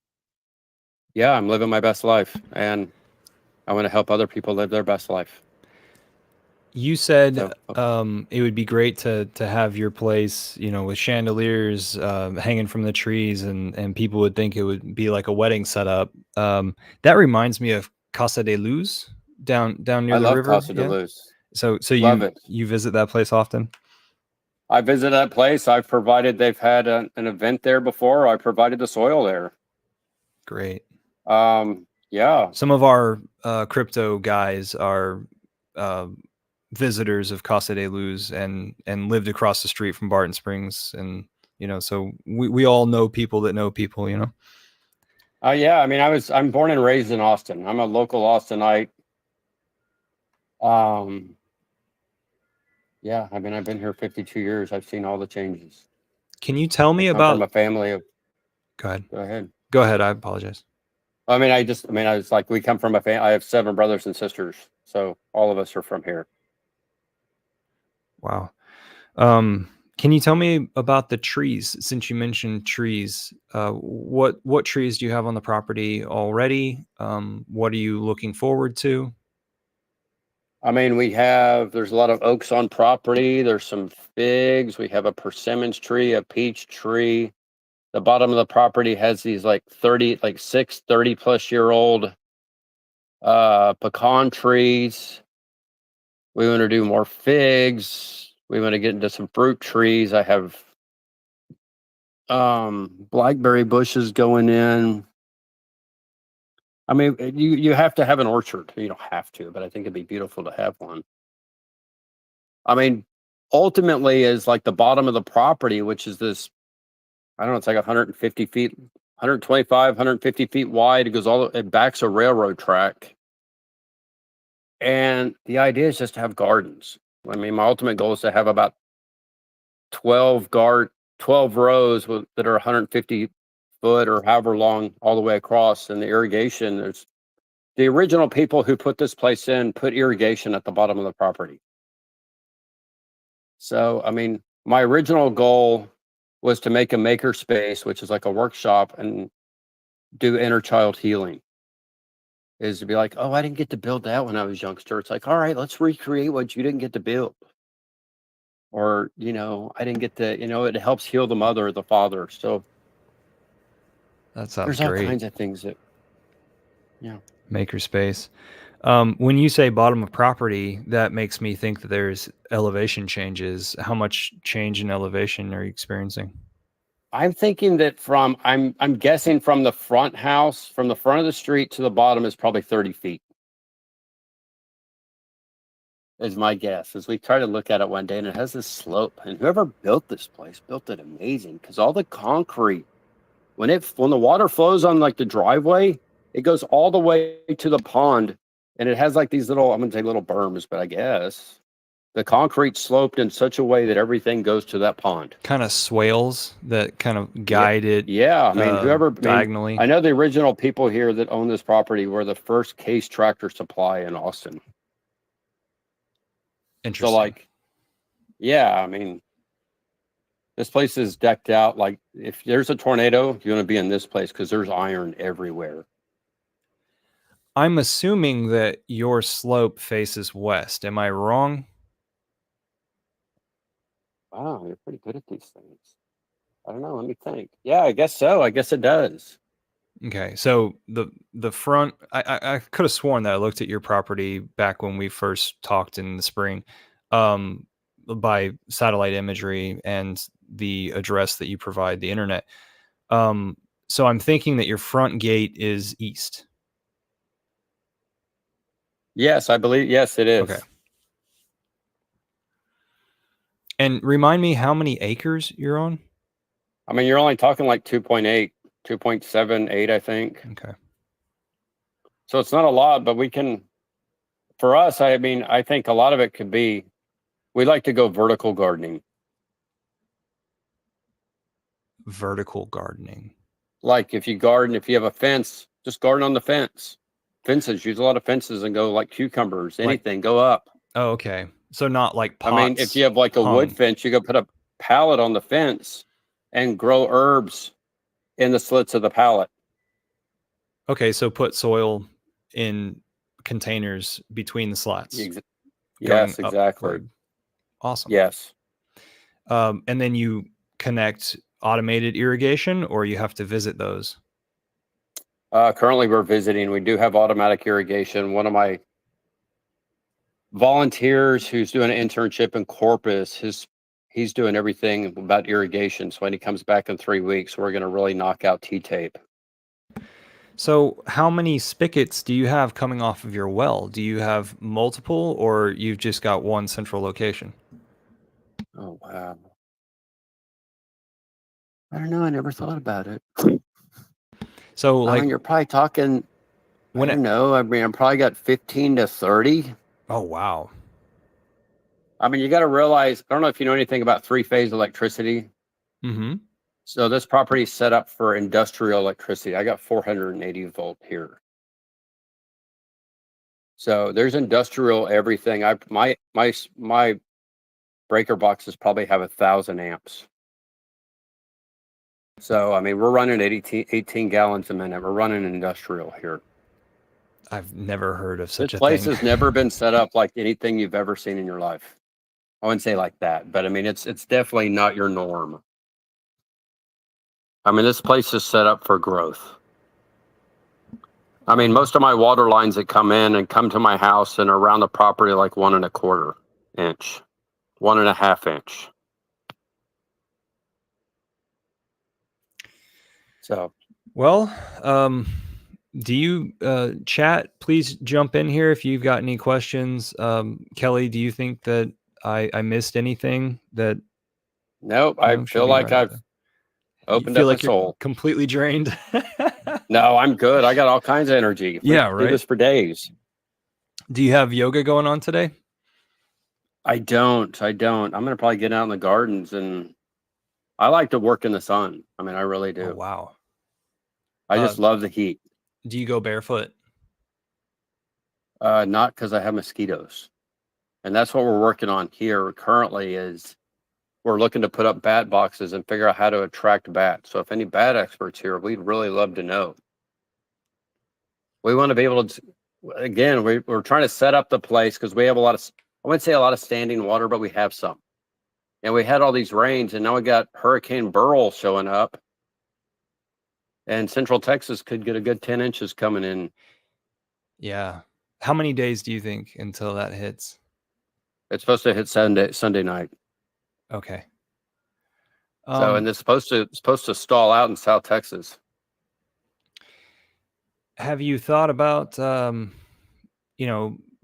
yeah, I'm living my best life, and I want to help other people live their best life. You said So, it would be great to have your place, with chandeliers hanging from the trees, and people would think it would be like a wedding setup. That reminds me of Casa de Luz down I near the love river. Casa de Yeah. Luz. So Love you it. you visit that place often? I visited that place. They've had an event there before. I provided the soil there. Great. Yeah. Some of our crypto guys are uh, visitors of Casa de Luz and lived across the street from Barton Springs, and so we all know people that know people. Yeah. I mean, I'm born and raised in Austin. I'm a local Austinite. Um, yeah. I mean, I've been here 52 years. I've seen all the changes. Can you tell I me come from about? a family of. Go ahead. Go ahead. Go ahead. I apologize. I was like, we come from a family. I have 7 brothers and sisters, so all of us are from here. Wow. Can you tell me about the trees? Since you mentioned trees, what trees do you have on the property already? What are you looking forward to? I mean, there's a lot of oaks on property. There's some figs. We have a persimmons tree, a peach tree. The bottom of the property has these like 30 plus year old pecan trees. We want to do more figs. We want to get into some fruit trees. I have blackberry bushes going in. I mean, you have to have an orchard. You don't have to, but I think it'd be beautiful to have one. I mean, ultimately, is like the bottom of the property, which is this, I don't know, it's like 150 feet, 125, 150 feet wide. It backs a railroad track. And the idea is just to have gardens. I mean, my ultimate goal is to have about 12 rows that are 150 foot or however long all the way across. And the irrigation, there's the original people who put this place in, put irrigation at the bottom of the property. So, I mean, my original goal was to make a maker space, which is like a workshop, and do inner child healing. Is to be like, oh, I didn't get to build that when I was youngster. It's like, all right, let's recreate what you didn't get to build. or, I didn't get to, it helps heal the mother or the father. So That sounds there's all great. kinds of things that, Makerspace. When you say bottom of property, that makes me think that there's elevation changes. How much change in elevation are you experiencing? I'm thinking that I'm guessing from the front house, from the front of the street to the bottom is probably 30 feet. Is my guess, as we try to look at it one day, and it has this slope. And whoever built this place built it amazing, because all the concrete, when the water flows on like the driveway, it goes all the way to the pond, and it has like these little, I'm gonna say little berms, but I guess the concrete sloped in such a way that everything goes to that pond. Kind of swales that kind of Yeah, guide it yeah. I mean, diagonally. I know the original people here that own this property were the first Case Tractor Supply in Austin. So Interesting. yeah, I mean, this place is decked out. Like, if there's a tornado, you want to be in this place because there's iron everywhere. I'm assuming that your slope faces west. Am I wrong? Wow, you're pretty good at these things. I don't know. Let me think. Yeah, I guess so. I guess it does. Okay, so the front, I could have sworn that I looked at your property back when we first talked in the spring, by satellite imagery and the address that you provide the internet. So I'm thinking that your front gate is east. Yes, I believe. Yes, it is. Okay. And remind me how many acres you're on? I mean, you're only talking like 2.8, 2.78, I think. Okay. So it's not a lot, but for us, I mean, I think a lot of it could be, we like to go vertical gardening. Vertical gardening. Like if you have a fence, just garden on the fence. Fences, use a lot of fences and go like cucumbers, anything, go up. Oh, okay. So not like pots. I mean, if you have like a wood fence, you go put a pallet on the fence and grow herbs in the slits of the pallet. Okay, so put soil in containers between the slats. Yes, exactly. Upward. Awesome. Yes. And then you connect automated irrigation, or you have to visit those? Currently, we're visiting. We do have automatic irrigation. One of my volunteers who's doing an internship in Corpus, he's doing everything about irrigation. So when he comes back in 3 weeks, we're going to really knock out T-tape. So how many spigots do you have coming off of your well? Do you have multiple, or you've just got one central location? Oh, wow. I don't know. I never thought about it. So I mean, you're probably talking, I don't know. I mean, I probably got 15 to 30. Oh, wow. I mean, you got to realize, I don't know if you know anything about three-phase electricity. Mm-hmm. So this property is set up for industrial electricity. I got 480 volt here. So there's industrial everything. My breaker boxes probably have 1,000 amps. So, I mean, we're running 18 gallons a minute. We're running industrial here. I've never heard of such This a place thing. has never been set up like anything you've ever seen in your life. I wouldn't say like that, but I mean, it's definitely not your norm. I mean, this place is set up for growth. I mean, most of my water lines that come in and come to my house and around the property like 1.25 inch, 1.5 inch. So, Well, do you chat? Please jump in here if you've got any questions. Kelly, do you think that I missed anything that? nope. I feel like I've opened up my soul. Completely drained. No, I'm good. I got all kinds of energy. Yeah, Do this for days. Do you have yoga going on today? I don't. I'm gonna probably get out in the gardens, and I like to work in the sun. I mean, I really do. Oh, wow. I just love the heat. Do you go barefoot? Not because I have mosquitoes, and that's what we're working on here currently. Is we're looking to put up bat boxes and figure out how to attract bats. So if any bat experts here, we'd really love to know. We want to be able to. Again, we're trying to set up the place because we have a lot of. I wouldn't say a lot of standing water, but we have some. and we had all these rains, and now we got Hurricane Burl showing up, and Central Texas could get a good 10 inches coming in. Yeah. How many days do you think until that hits? It's supposed to hit Sunday night. Okay. So, and it's supposed to stall out in South Texas. Have you thought about,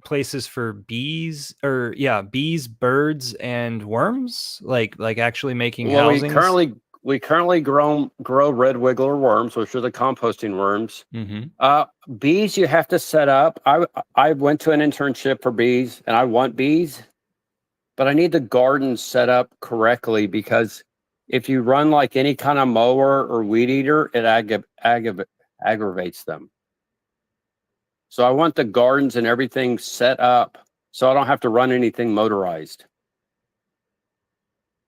places for bees bees, birds, and worms? Like actually making Well, housings? we currently grow red wiggler worms, which are the composting worms. Mm-hmm. Bees, you have to set up. I went to an internship for bees, and I want bees, but I need the garden set up correctly, because if you run like any kind of mower or weed eater, it aggravates them. So I want the gardens and everything set up so I don't have to run anything motorized.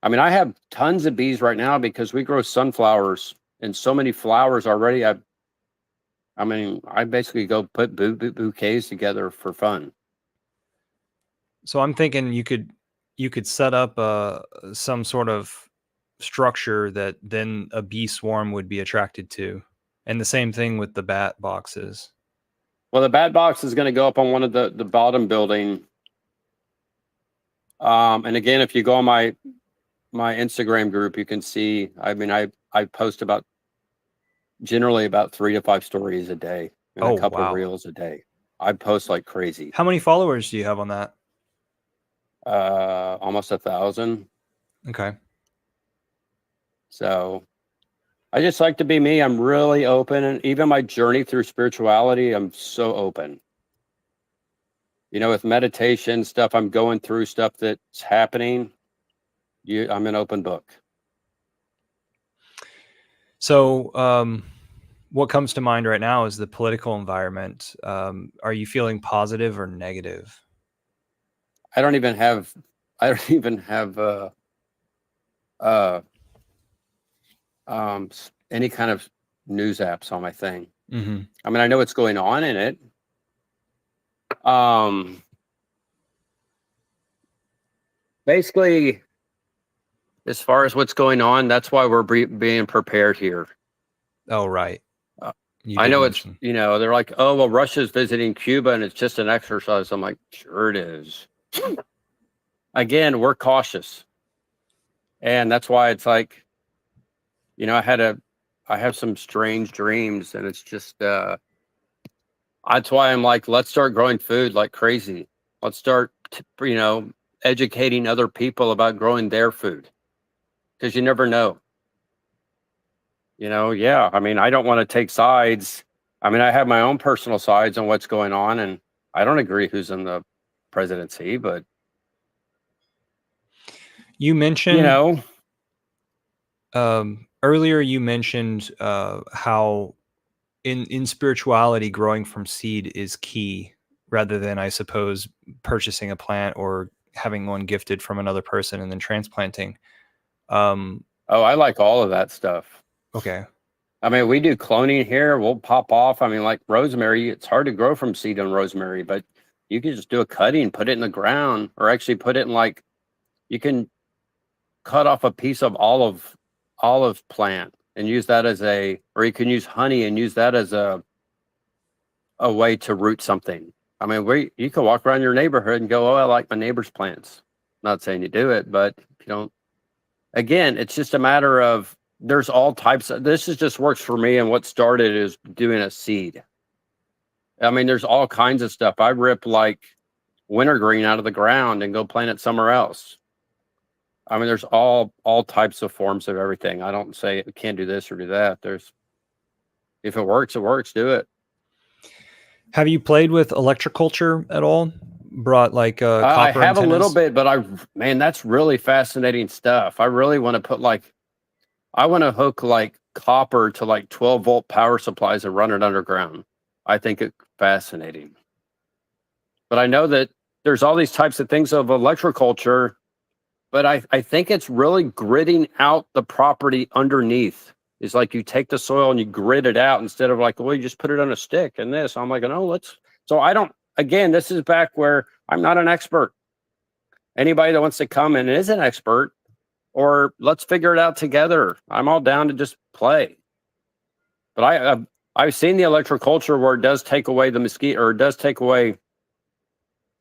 I mean, I have tons of bees right now because we grow sunflowers and so many flowers already. I basically go put bouquets together for fun. So I'm thinking you could set up some sort of structure that then a bee swarm would be attracted to, and the same thing with the bat boxes. Well, the bat box is going to go up on one of the bottom building. And again, if you go on my Instagram group, you can see. I mean, I post generally about 3 to 5 stories a day and a couple of reels a day. I post like crazy. How many followers do you have on that? Almost 1,000. Okay. So I just like to be me. I'm really open, and even my journey through spirituality, I'm so open. With meditation stuff, I'm going through stuff that's happening. I'm an open book. So, what comes to mind right now is the political environment. Are you feeling positive or negative? I don't even have any kind of news apps on my thing. Mm-hmm. I mean, I know what's going on in it. Basically, as far as what's going on, that's why we're being prepared here. Oh, right. I know mention. They're like, oh, well, Russia's visiting Cuba and it's just an exercise. I'm like, sure it is. Again, we're cautious. And that's why it's like, I have some strange dreams, and it's just, that's why I'm like, let's start growing food like crazy. Let's start, educating other people about growing their food, because you never know. Yeah, I mean, I don't want to take sides. I mean, I have my own personal sides on what's going on, and I don't agree who's in the presidency, but you mentioned, earlier you mentioned how in spirituality, growing from seed is key, rather than, I suppose, purchasing a plant or having one gifted from another person and then transplanting. I like all of that stuff. Okay. I mean, we do cloning here. We'll pop off. I mean, like rosemary, it's hard to grow from seed on rosemary, but you can just do a cutting, put it in the ground, or actually put it in, you can cut off a piece of olive plant and use that or you can use honey and use that as a way to root something. I mean, you can walk around your neighborhood and go, oh, I like my neighbor's plants. Not saying you do it, but if you don't, again, it's just a matter of, there's all types of, this just works for me. And what started is doing a seed. I mean, there's all kinds of stuff. I rip wintergreen out of the ground and go plant it somewhere else. I mean, there's all types of forms of everything. I don't say it can't do this or do that. If it works, do it. Have you played with electroculture at all? Brought copper I have antennas? a little bit, but that's really fascinating stuff. I really want to put I want to hook copper to 12-volt power supplies and run it underground. I think it's fascinating. But I know that there's all these types of things of electroculture, but I think it's really gritting out the property underneath. It's like you take the soil and you grit it out instead of well, you just put it on a stick and this. I'm like, no, so I don't, again, this is back where I'm not an expert. Anybody that wants to come and is an expert, or let's figure it out together. I'm all down to just play. But I've seen the electroculture where it does take away the mosquito, or it does take away,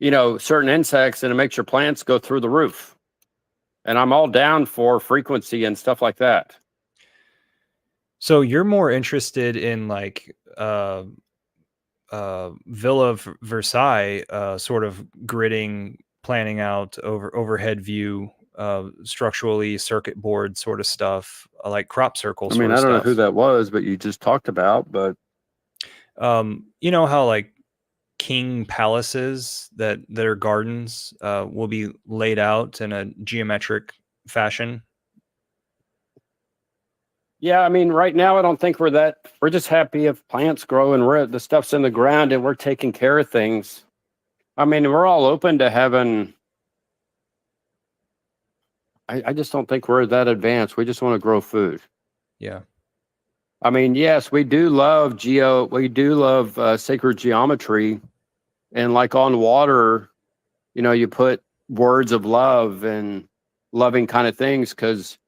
certain insects, and it makes your plants go through the roof. And I'm all down for frequency and stuff like that. So you're more interested in like Villa Versailles, sort of gridding, planning out overhead view, structurally circuit board sort of stuff, like crop circle I sort mean, of I don't know stuff. who that was, but you just talked about, but You know how like king palaces that are gardens will be laid out in a geometric fashion. yeah, I mean, right now I don't think we're just happy if plants grow and the stuff's in the ground and we're taking care of things. I mean, we're all open to having. I just don't think we're that advanced. We just want to grow food. Yeah. I mean, yes, we do love sacred geometry, and like on water, you put words of love and loving kind of things. Because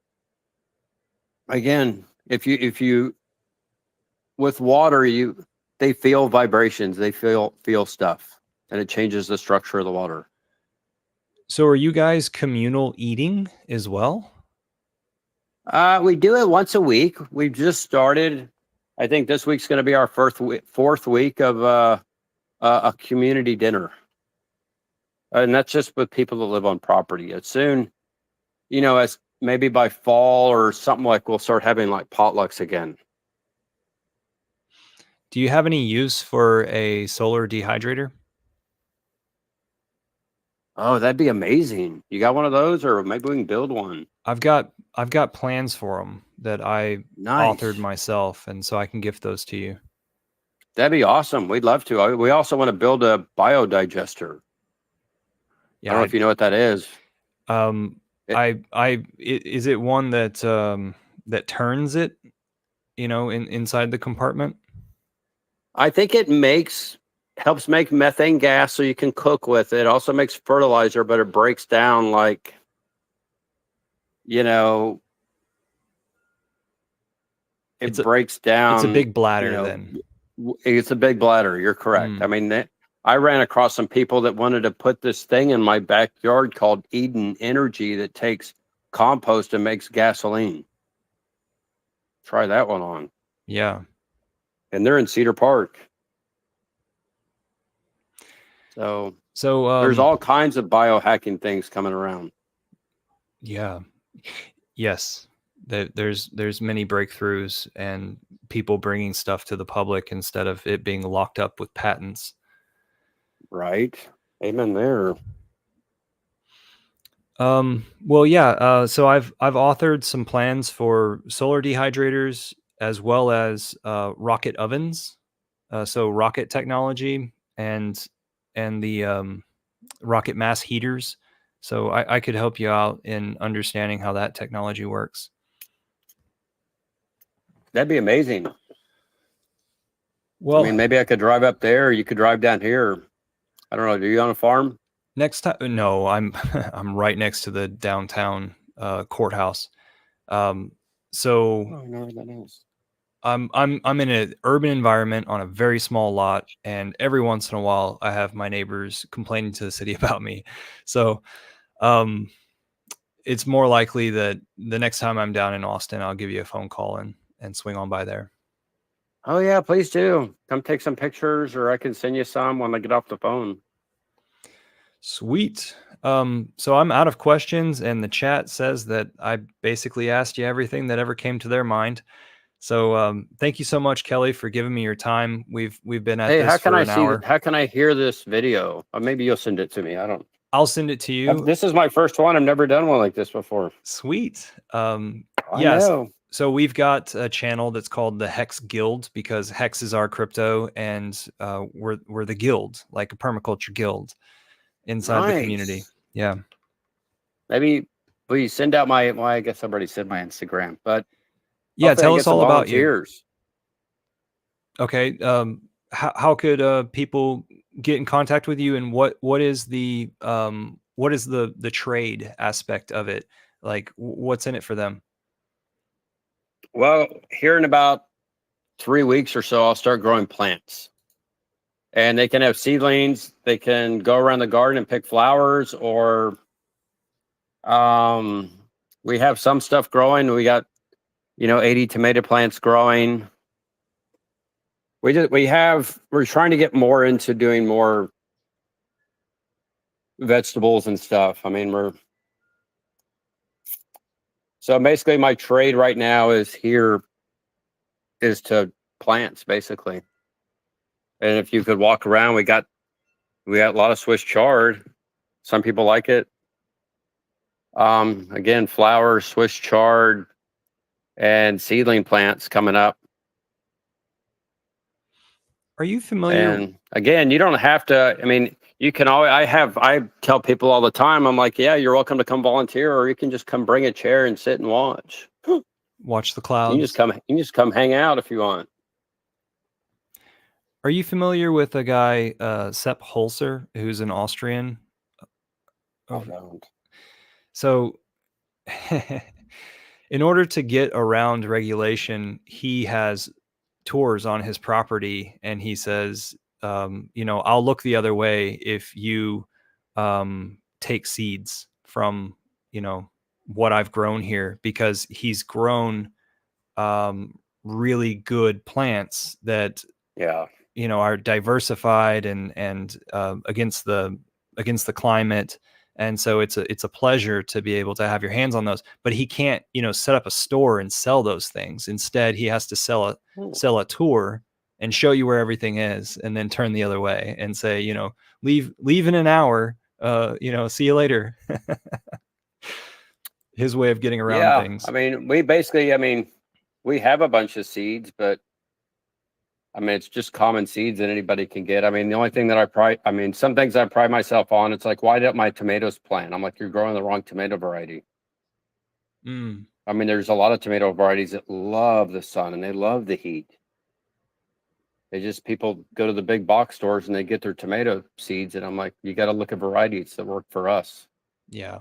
again, if you with water, they feel vibrations, they feel stuff, and it changes the structure of the water. So are you guys communal eating as well? We do it once a week. We've just started. I think this week's going to be our fourth week of a community dinner, and that's just with people that live on property. It's soon, as maybe by fall or something, like we'll start having like potlucks again. Do you have any use for a solar dehydrator? Oh, that'd be amazing. You got one of those, or maybe we can build one. I've got plans for them that I Nice. authored myself, and so I can gift those to you. That'd be awesome. We'd love to. We also want to build a biodigester. Yeah, I don't know if you know what that is. Is it one that that turns it, inside the compartment? I think it helps make methane gas so you can cook with it. It also makes fertilizer, but it breaks down like, breaks down. It's a big bladder then. It's a big bladder. You're correct. I mean, I ran across some people that wanted to put this thing in my backyard called Eden Energy that takes compost and makes gasoline. Try that one on. Yeah. And they're in Cedar Park. So there's all kinds of biohacking things coming around. Yeah. Yes. There's many breakthroughs and people bringing stuff to the public instead of it being locked up with patents. Right. Amen there. Well, yeah. So I've authored some plans for solar dehydrators as well as rocket ovens. So rocket technology and the rocket mass heaters. So I could help you out in understanding how that technology works. That'd be amazing. Well, I mean, maybe I could drive up there, or you could drive down here. I don't know. Are you on a farm? Next time, no, I'm I'm right next to the downtown courthouse. So Oh, no, that is. I'm in an urban environment on a very small lot, and every once in a while I have my neighbors complaining to the city about me. So it's more likely that the next time I'm down in Austin, I'll give you a phone call and swing on by there. Oh yeah, please do. Come take some pictures, or I can send you some when I get off the phone. Sweet. So I'm out of questions, and the chat says that I basically asked you everything that ever came to their mind. So thank you so much, Kelly, for giving me your time. We've been at this for an hour. How can I hear this video? Or maybe you'll send it to me. I'll send it to you. This is my first one. I've never done one like this before. Sweet. I Yes. know. So we've got a channel that's called the Hex Guild, because Hex is our crypto, and we're the guild, like a permaculture guild inside the community. Yeah. Maybe will you send out I guess I've already said my Instagram, but yeah, tell us all about you. Okay. How could people get in contact with you, and what is the trade aspect of it? Like, what's in it for them? Well, here in about 3 weeks or so, I'll start growing plants. And they can have seedlings. They can go around the garden and pick flowers, or we have some stuff growing. We got 80 tomato plants growing. We're trying to get more into doing more vegetables and stuff. I mean, so basically my trade right now is to plants basically. And if you could walk around, we got a lot of Swiss chard. Some people like it. Again, flowers, Swiss chard, and seedling plants coming up. Are you familiar? And again, you don't have to. I mean, you can always. I tell people all the time. I'm like, yeah, you're welcome to come volunteer, or you can just come bring a chair and sit and watch. Watch the You clouds. can just come. You can just come hang out if you want. Are you familiar with a guy, Sepp Holzer, who's an Austrian? I don't. So, in order to get around regulation, he has tours on his property, and he says, I'll look the other way if you take seeds from, what I've grown here, because he's grown really good plants that are diversified and against the climate. And so it's a pleasure to be able to have your hands on those. But he can't, set up a store and sell those things. Instead, he has to sell a tour and show you where everything is, and then turn the other way and say, leave in an hour. See you later. His way of getting around things. I mean, we have a bunch of seeds, but I mean, it's just common seeds that anybody can get. I mean, the only thing that some things I pride myself on, it's like, why don't my tomatoes plant? I'm like, you're growing the wrong tomato variety. I mean, there's a lot of tomato varieties that love the sun and they love the heat. People go to the big box stores and they get their tomato seeds. And I'm like, you got to look at varieties that work for us. Yeah.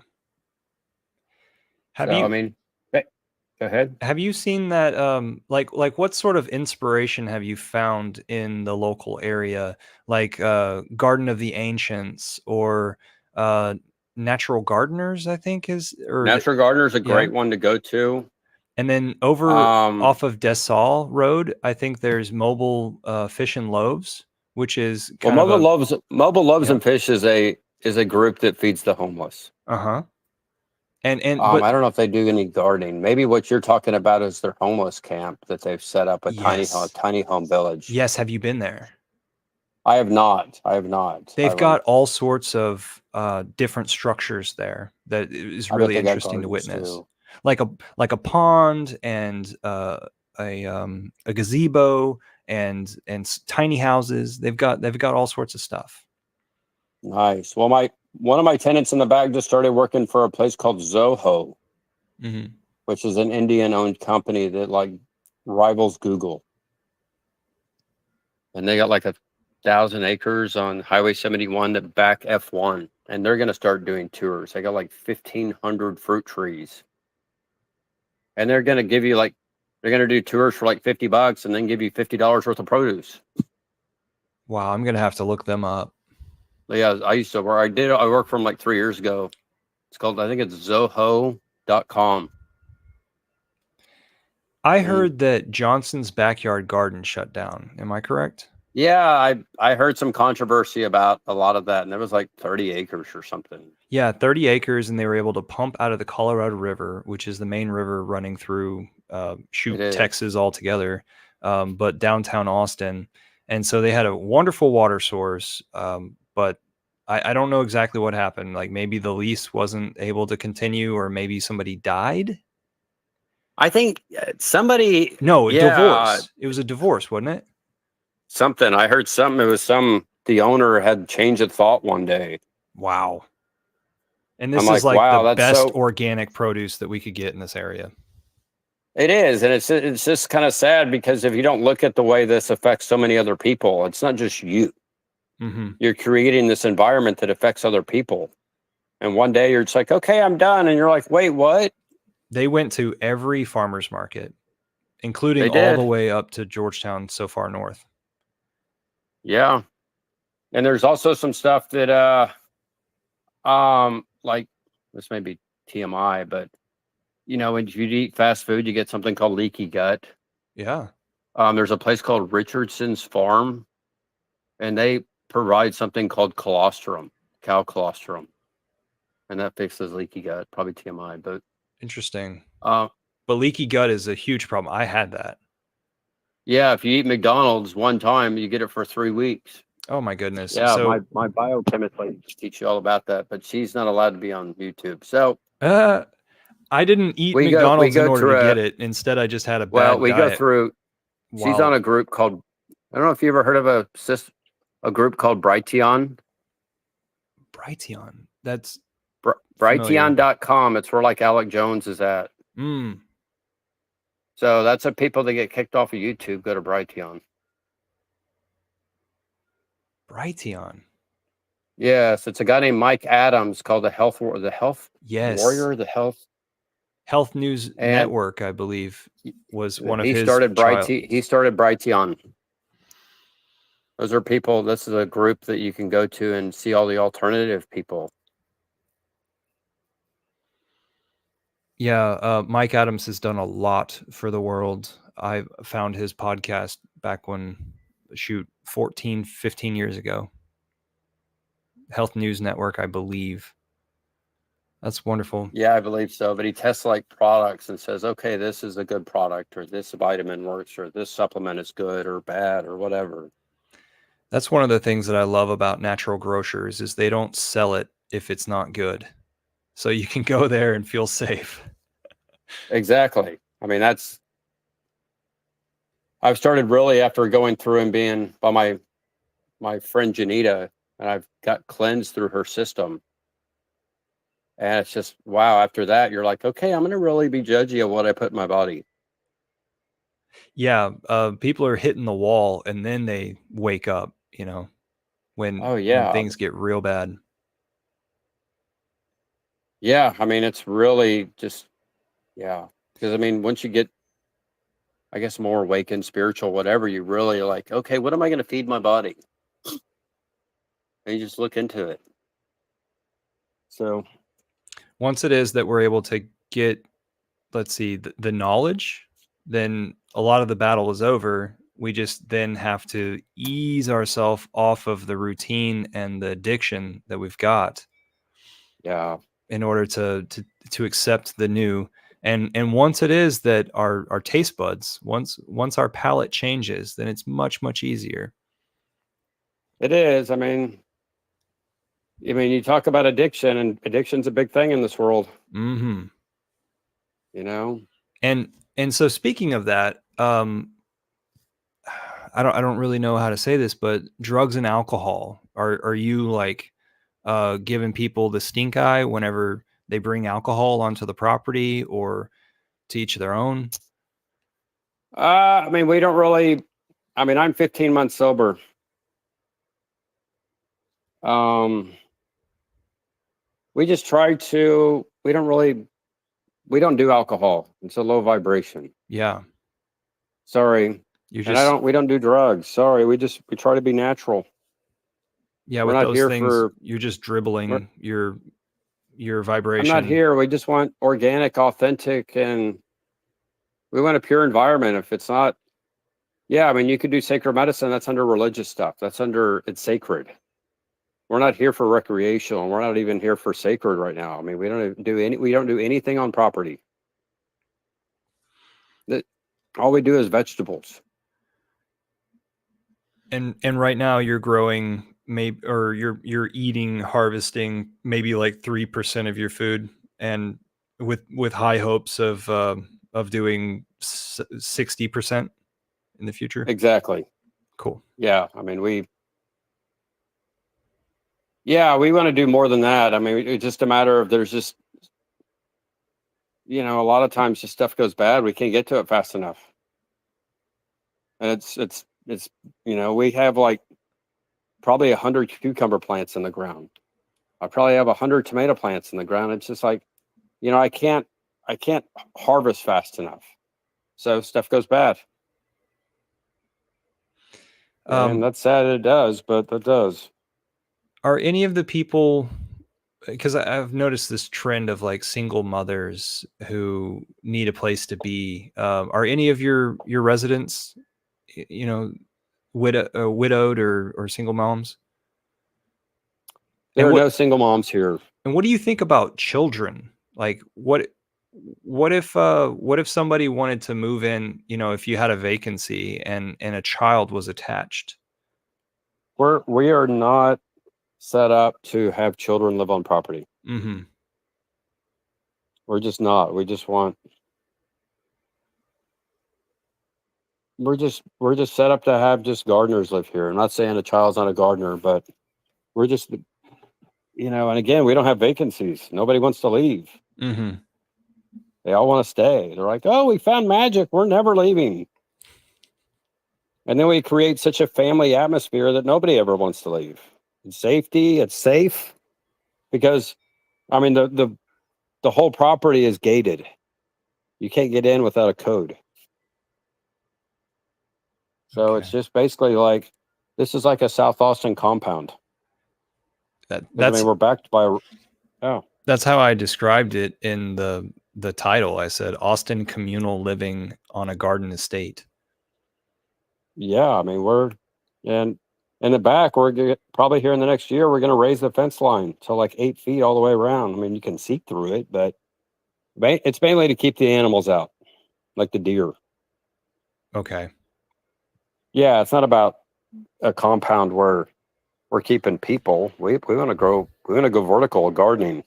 Go ahead. Have you seen that? Like what sort of inspiration have you found in the local area, like Garden of the Ancients or Natural Gardeners? I think Natural Gardeners a great one to go to. And then over off of Dessau Road, I think there's Mobile Fish and Loaves, which is Mobile Loaves and Fish is a group that feeds the homeless. But I don't know if they do any gardening. Maybe what you're talking about is their homeless camp that they've set up, a tiny home village. Yes. Have you been there? I have not. They've got all sorts of different structures there that is really interesting to witness. Too. Like a pond and a gazebo and tiny houses. They've got all sorts of stuff. Nice. Well, one of my tenants in the back just started working for a place called Zoho, which is an Indian-owned company that rivals Google. And they got 1,000 acres on Highway 71 that back F1, and they're going to start doing tours. They got 1,500 fruit trees, and they're going to give you they're going to do tours for $50 and then give you $50 worth of produce. Wow, I'm going to have to look them up. Yeah, I used to work. I worked for them 3 years ago. It's called, I think it's Zoho.com. I heard that Johnson's Backyard Garden shut down. Am I correct? Yeah, I heard some controversy about a lot of that, and it was 30 acres or something. Yeah, 30 acres, and they were able to pump out of the Colorado River, which is the main river running through Texas altogether, but downtown Austin. And so they had a wonderful water source, but I don't know exactly what happened. Maybe the lease wasn't able to continue, or maybe somebody died. I think somebody... Divorce. It was a divorce, wasn't it? Something. I heard something. It was the owner had changed of thought one day. Wow. And this is the best organic produce that we could get in this area. It is. And it's just kind of sad, because if you don't look at the way this affects so many other people, it's not just you. You're creating this environment that affects other people. And one day you're just like, okay, I'm done. And you're like, wait, what? They went to every farmer's market, including They all the did. way up to Georgetown, so far north. Yeah. And there's also some stuff that like, this may be TMI, but when you eat fast food, you get something called leaky gut. Yeah. There's a place called Richardson's Farm, and they provide something called colostrum, cow colostrum, and that fixes leaky gut. Probably TMI, but Interesting. uh, But leaky gut is a huge problem. I had that. yeah, if you eat McDonald's one time, you get it for 3 weeks. Oh my goodness. Yeah, So my biochemist lady teach you all about that, but she's not allowed to be on YouTube. So I didn't eat we McDonald's in go order to through get it. Instead, I just had a well, bad we go diet. through. She's on Wow. a group called, I don't know if you ever heard of a group called Brighteon. Brighteon. That's familiar. Brighteon.com. It's where like Alec Jones is at. Mm. So that's the people that get kicked off of YouTube go to Brighteon. Brighteon. Yes, it's a guy named Mike Adams called the Health Yes. Warrior, the Health News and Network, I believe, was one of he his started child. He started Brighteon. Those are people. This is a group that you can go to and see all the alternative people. Yeah, Mike Adams has done a lot for the world. I found his podcast back when, 14, 15 years ago. Health News Network, I believe. That's wonderful. Yeah, I believe so. But he tests like products and says, okay, this is a good product, or this vitamin works, or this supplement is good or bad, or whatever. That's one of the things that I love about natural grocers is they don't sell it if it's not good. So you can go there and feel safe. Exactly. I mean, I've started really after going through and being by my friend Janita, and I've got cleansed through her system. And it's just, wow, after that, you're like, okay, I'm going to really be judgy of what I put in my body. Yeah, people are hitting the wall and then they wake up, when Oh, yeah. things get real bad. Yeah. I mean, it's really just, yeah. Because, I mean, once you get, I guess, more awakened, spiritual, whatever, you really like, okay, what am I going to feed my body? And you just look into it. So, Once it is that we're able to get, let's see, the knowledge, then a lot of the battle is over. We just then have to ease ourselves off of the routine and the addiction that we've got yeah. in order to accept the new. And once it is that our taste buds, once our palate changes, then it's much, much easier. It is. I mean, you talk about addiction, and addiction's a big thing in this world. Mm-hmm. And so speaking of that, I don't really know how to say this, but drugs and alcohol, are you like giving people the stink eye whenever they bring alcohol onto the property, or to each their own? I mean, we don't really. I mean, I'm 15 months sober. We just try to. We don't do alcohol. It's a low vibration. Yeah, Sorry, you're and just we don't do drugs. Sorry, we try to be natural. yeah. We're With not those here things, for. you're just dribbling your I'm vibration. not here. We just want organic, authentic, and we want a pure environment. If it's not, yeah, I mean, you could do sacred medicine. That's under religious stuff. It's sacred. We're not here for recreational. We're not even here for sacred right now. I mean, we don't do anything on property. That all we do is vegetables. And right now you're growing or you're eating, harvesting maybe like 3% of your food, and with high hopes of doing 60% in the future. Exactly. Cool. Yeah. I mean, we want to do more than that. I mean, it's just a matter of there's just, a lot of times just stuff goes bad. We can't get to it fast enough. And it's, we have like probably 100 cucumber plants in the ground. I probably have 100 tomato plants in the ground. It's just like, I can't harvest fast enough. So stuff goes bad. And that's sad it does, but that does. Are any of the people, because I've noticed this trend of like single mothers who need a place to be, are any of your residents, widowed or single moms? There are no single moms here. And what do you think about children? Like what if somebody wanted to move in, if you had a vacancy and a child was attached? We are not set up to have children live on property. Mm-hmm. We're just not. We're just set up to have just gardeners live here. I'm not saying a child's not a gardener, but we're just, and again, we don't have vacancies. Nobody wants to leave. Mm-hmm. They all want to stay. They're like, oh, we found magic. We're never leaving. And then we create such a family atmosphere that nobody ever wants to leave. It's safety. It's safe because, I mean, the whole property is gated. You can't get in without a code. So It's just basically like, this is like a South Austin compound. We're backed by, That's how I described it in the title. I said Austin Communal Living on a Garden Estate. Yeah, I mean, and in the back, probably here in the next year, we're going to raise the fence line to like 8 feet all the way around. I mean, you can see through it, but it's mainly to keep the animals out, like the deer. Okay. Yeah, it's not about a compound where we're keeping people. We want to grow. We want to go vertical gardening.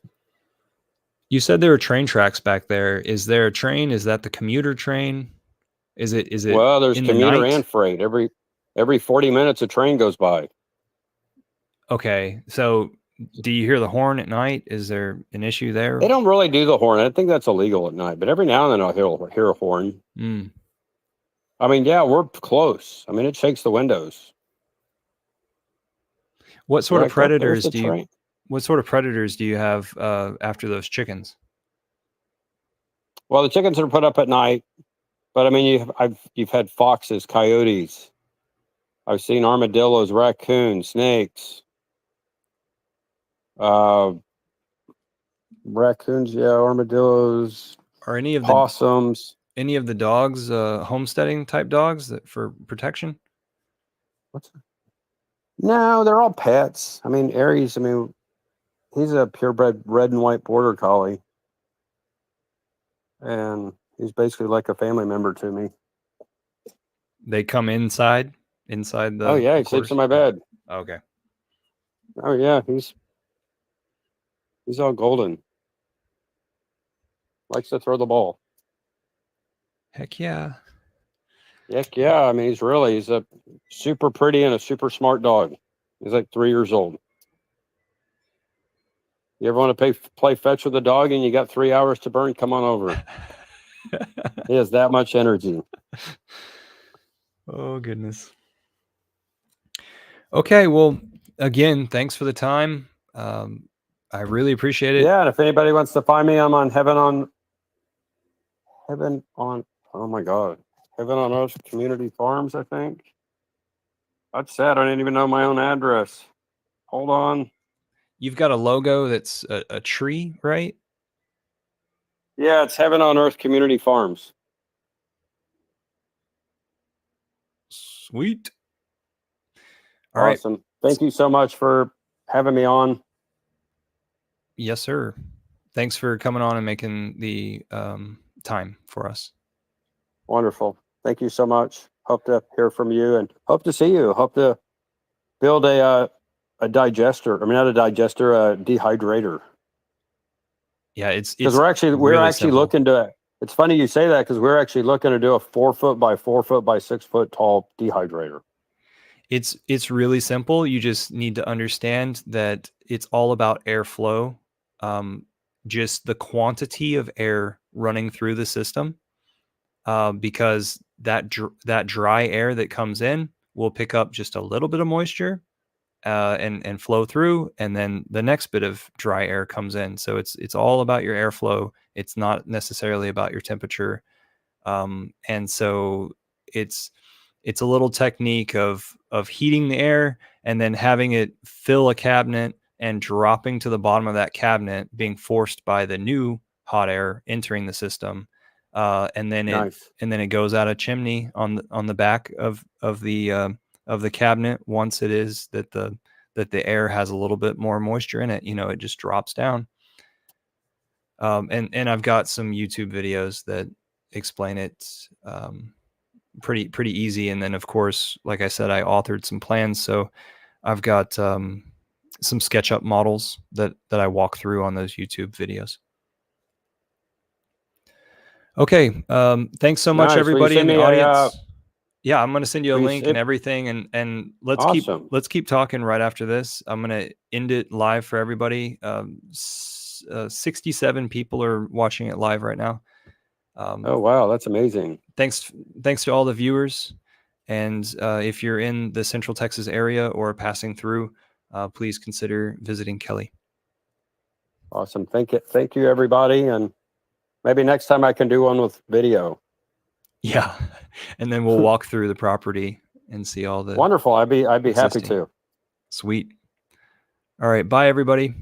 You said there were train tracks back there. Is there a train? Is that the commuter train? Is it? Well, there's commuter and freight. Every 40 minutes, a train goes by. Okay, so do you hear the horn at night? Is there an issue there? They don't really do the horn. I think that's illegal at night. But every now and then, I'll hear a horn. Mm. I mean, yeah, we're close. I mean, it shakes the windows. What sort of predators do you? What sort of predators do you have after those chickens? Well, the chickens are put up at night, but I mean, you've had foxes, coyotes. I've seen armadillos, raccoons, snakes. Raccoons, yeah, armadillos. Are any of possums? Any of the dogs homesteading type dogs for protection? No, they're all pets. I mean, Aries. I mean, he's a purebred red and white border collie, and he's basically like a family member to me. They come inside the. Oh yeah, he sleeps in my bed. Okay. Oh yeah, he's all golden. Likes to throw the ball. Heck yeah. Heck yeah. I mean, he's a super pretty and a super smart dog. He's like 3 years old. You ever want to play fetch with a dog and you got 3 hours to burn? Come on over. He has that much energy. Oh, goodness. Okay. Well, again, thanks for the time. I really appreciate it. Yeah. And if anybody wants to find me, I'm on Heaven on oh my God. Heaven on Earth Community Farms, I think. That's sad. I didn't even know my own address. Hold on. You've got a logo that's a tree, right? Yeah, it's Heaven on Earth Community Farms. Sweet. All right. Awesome. Thank you so much for having me on. Yes, sir. Thanks for coming on and making the time for us. Wonderful. Thank you so much. Hope to hear from you and hope to see you. Hope to build a digester. I mean, not a digester, a dehydrator. Yeah, it's because we're actually looking to. It's funny you say that because we're actually looking to do a 4 foot by 4 foot by 6 foot tall dehydrator. It's really simple. You just need to understand that it's all about airflow. Just the quantity of air running through the system, because that dry air that comes in will pick up just a little bit of moisture, and flow through, and then the next bit of dry air comes in. So it's all about your airflow. It's not necessarily about your temperature. And so it's a little technique of heating the air and then having it fill a cabinet and dropping to the bottom of that cabinet, being forced by the new hot air entering the system. And then Nice. it goes out a chimney on the back of the cabinet. Once it is that the air has a little bit more moisture in it, it just drops down. And I've got some YouTube videos that explain it pretty easy. And then, of course, like I said, I authored some plans, so I've got some SketchUp models that I walk through on those YouTube videos. Okay, thanks so much, Nice. Will you everybody in send the me audience. Yeah, I'm going to send you a will you link and everything, and Awesome. let's keep talking right after this. I'm going to end it live for everybody. 67 people are watching it live right now. Oh, wow. That's amazing. Thanks to all the viewers. And if you're in the Central Texas area or passing through, please consider visiting Kelly. Awesome. Thank you, everybody. And maybe next time I can do one with video. Yeah. And then we'll walk through the property and see all the Wonderful. I'd be happy to. Sweet. All right. Bye, everybody.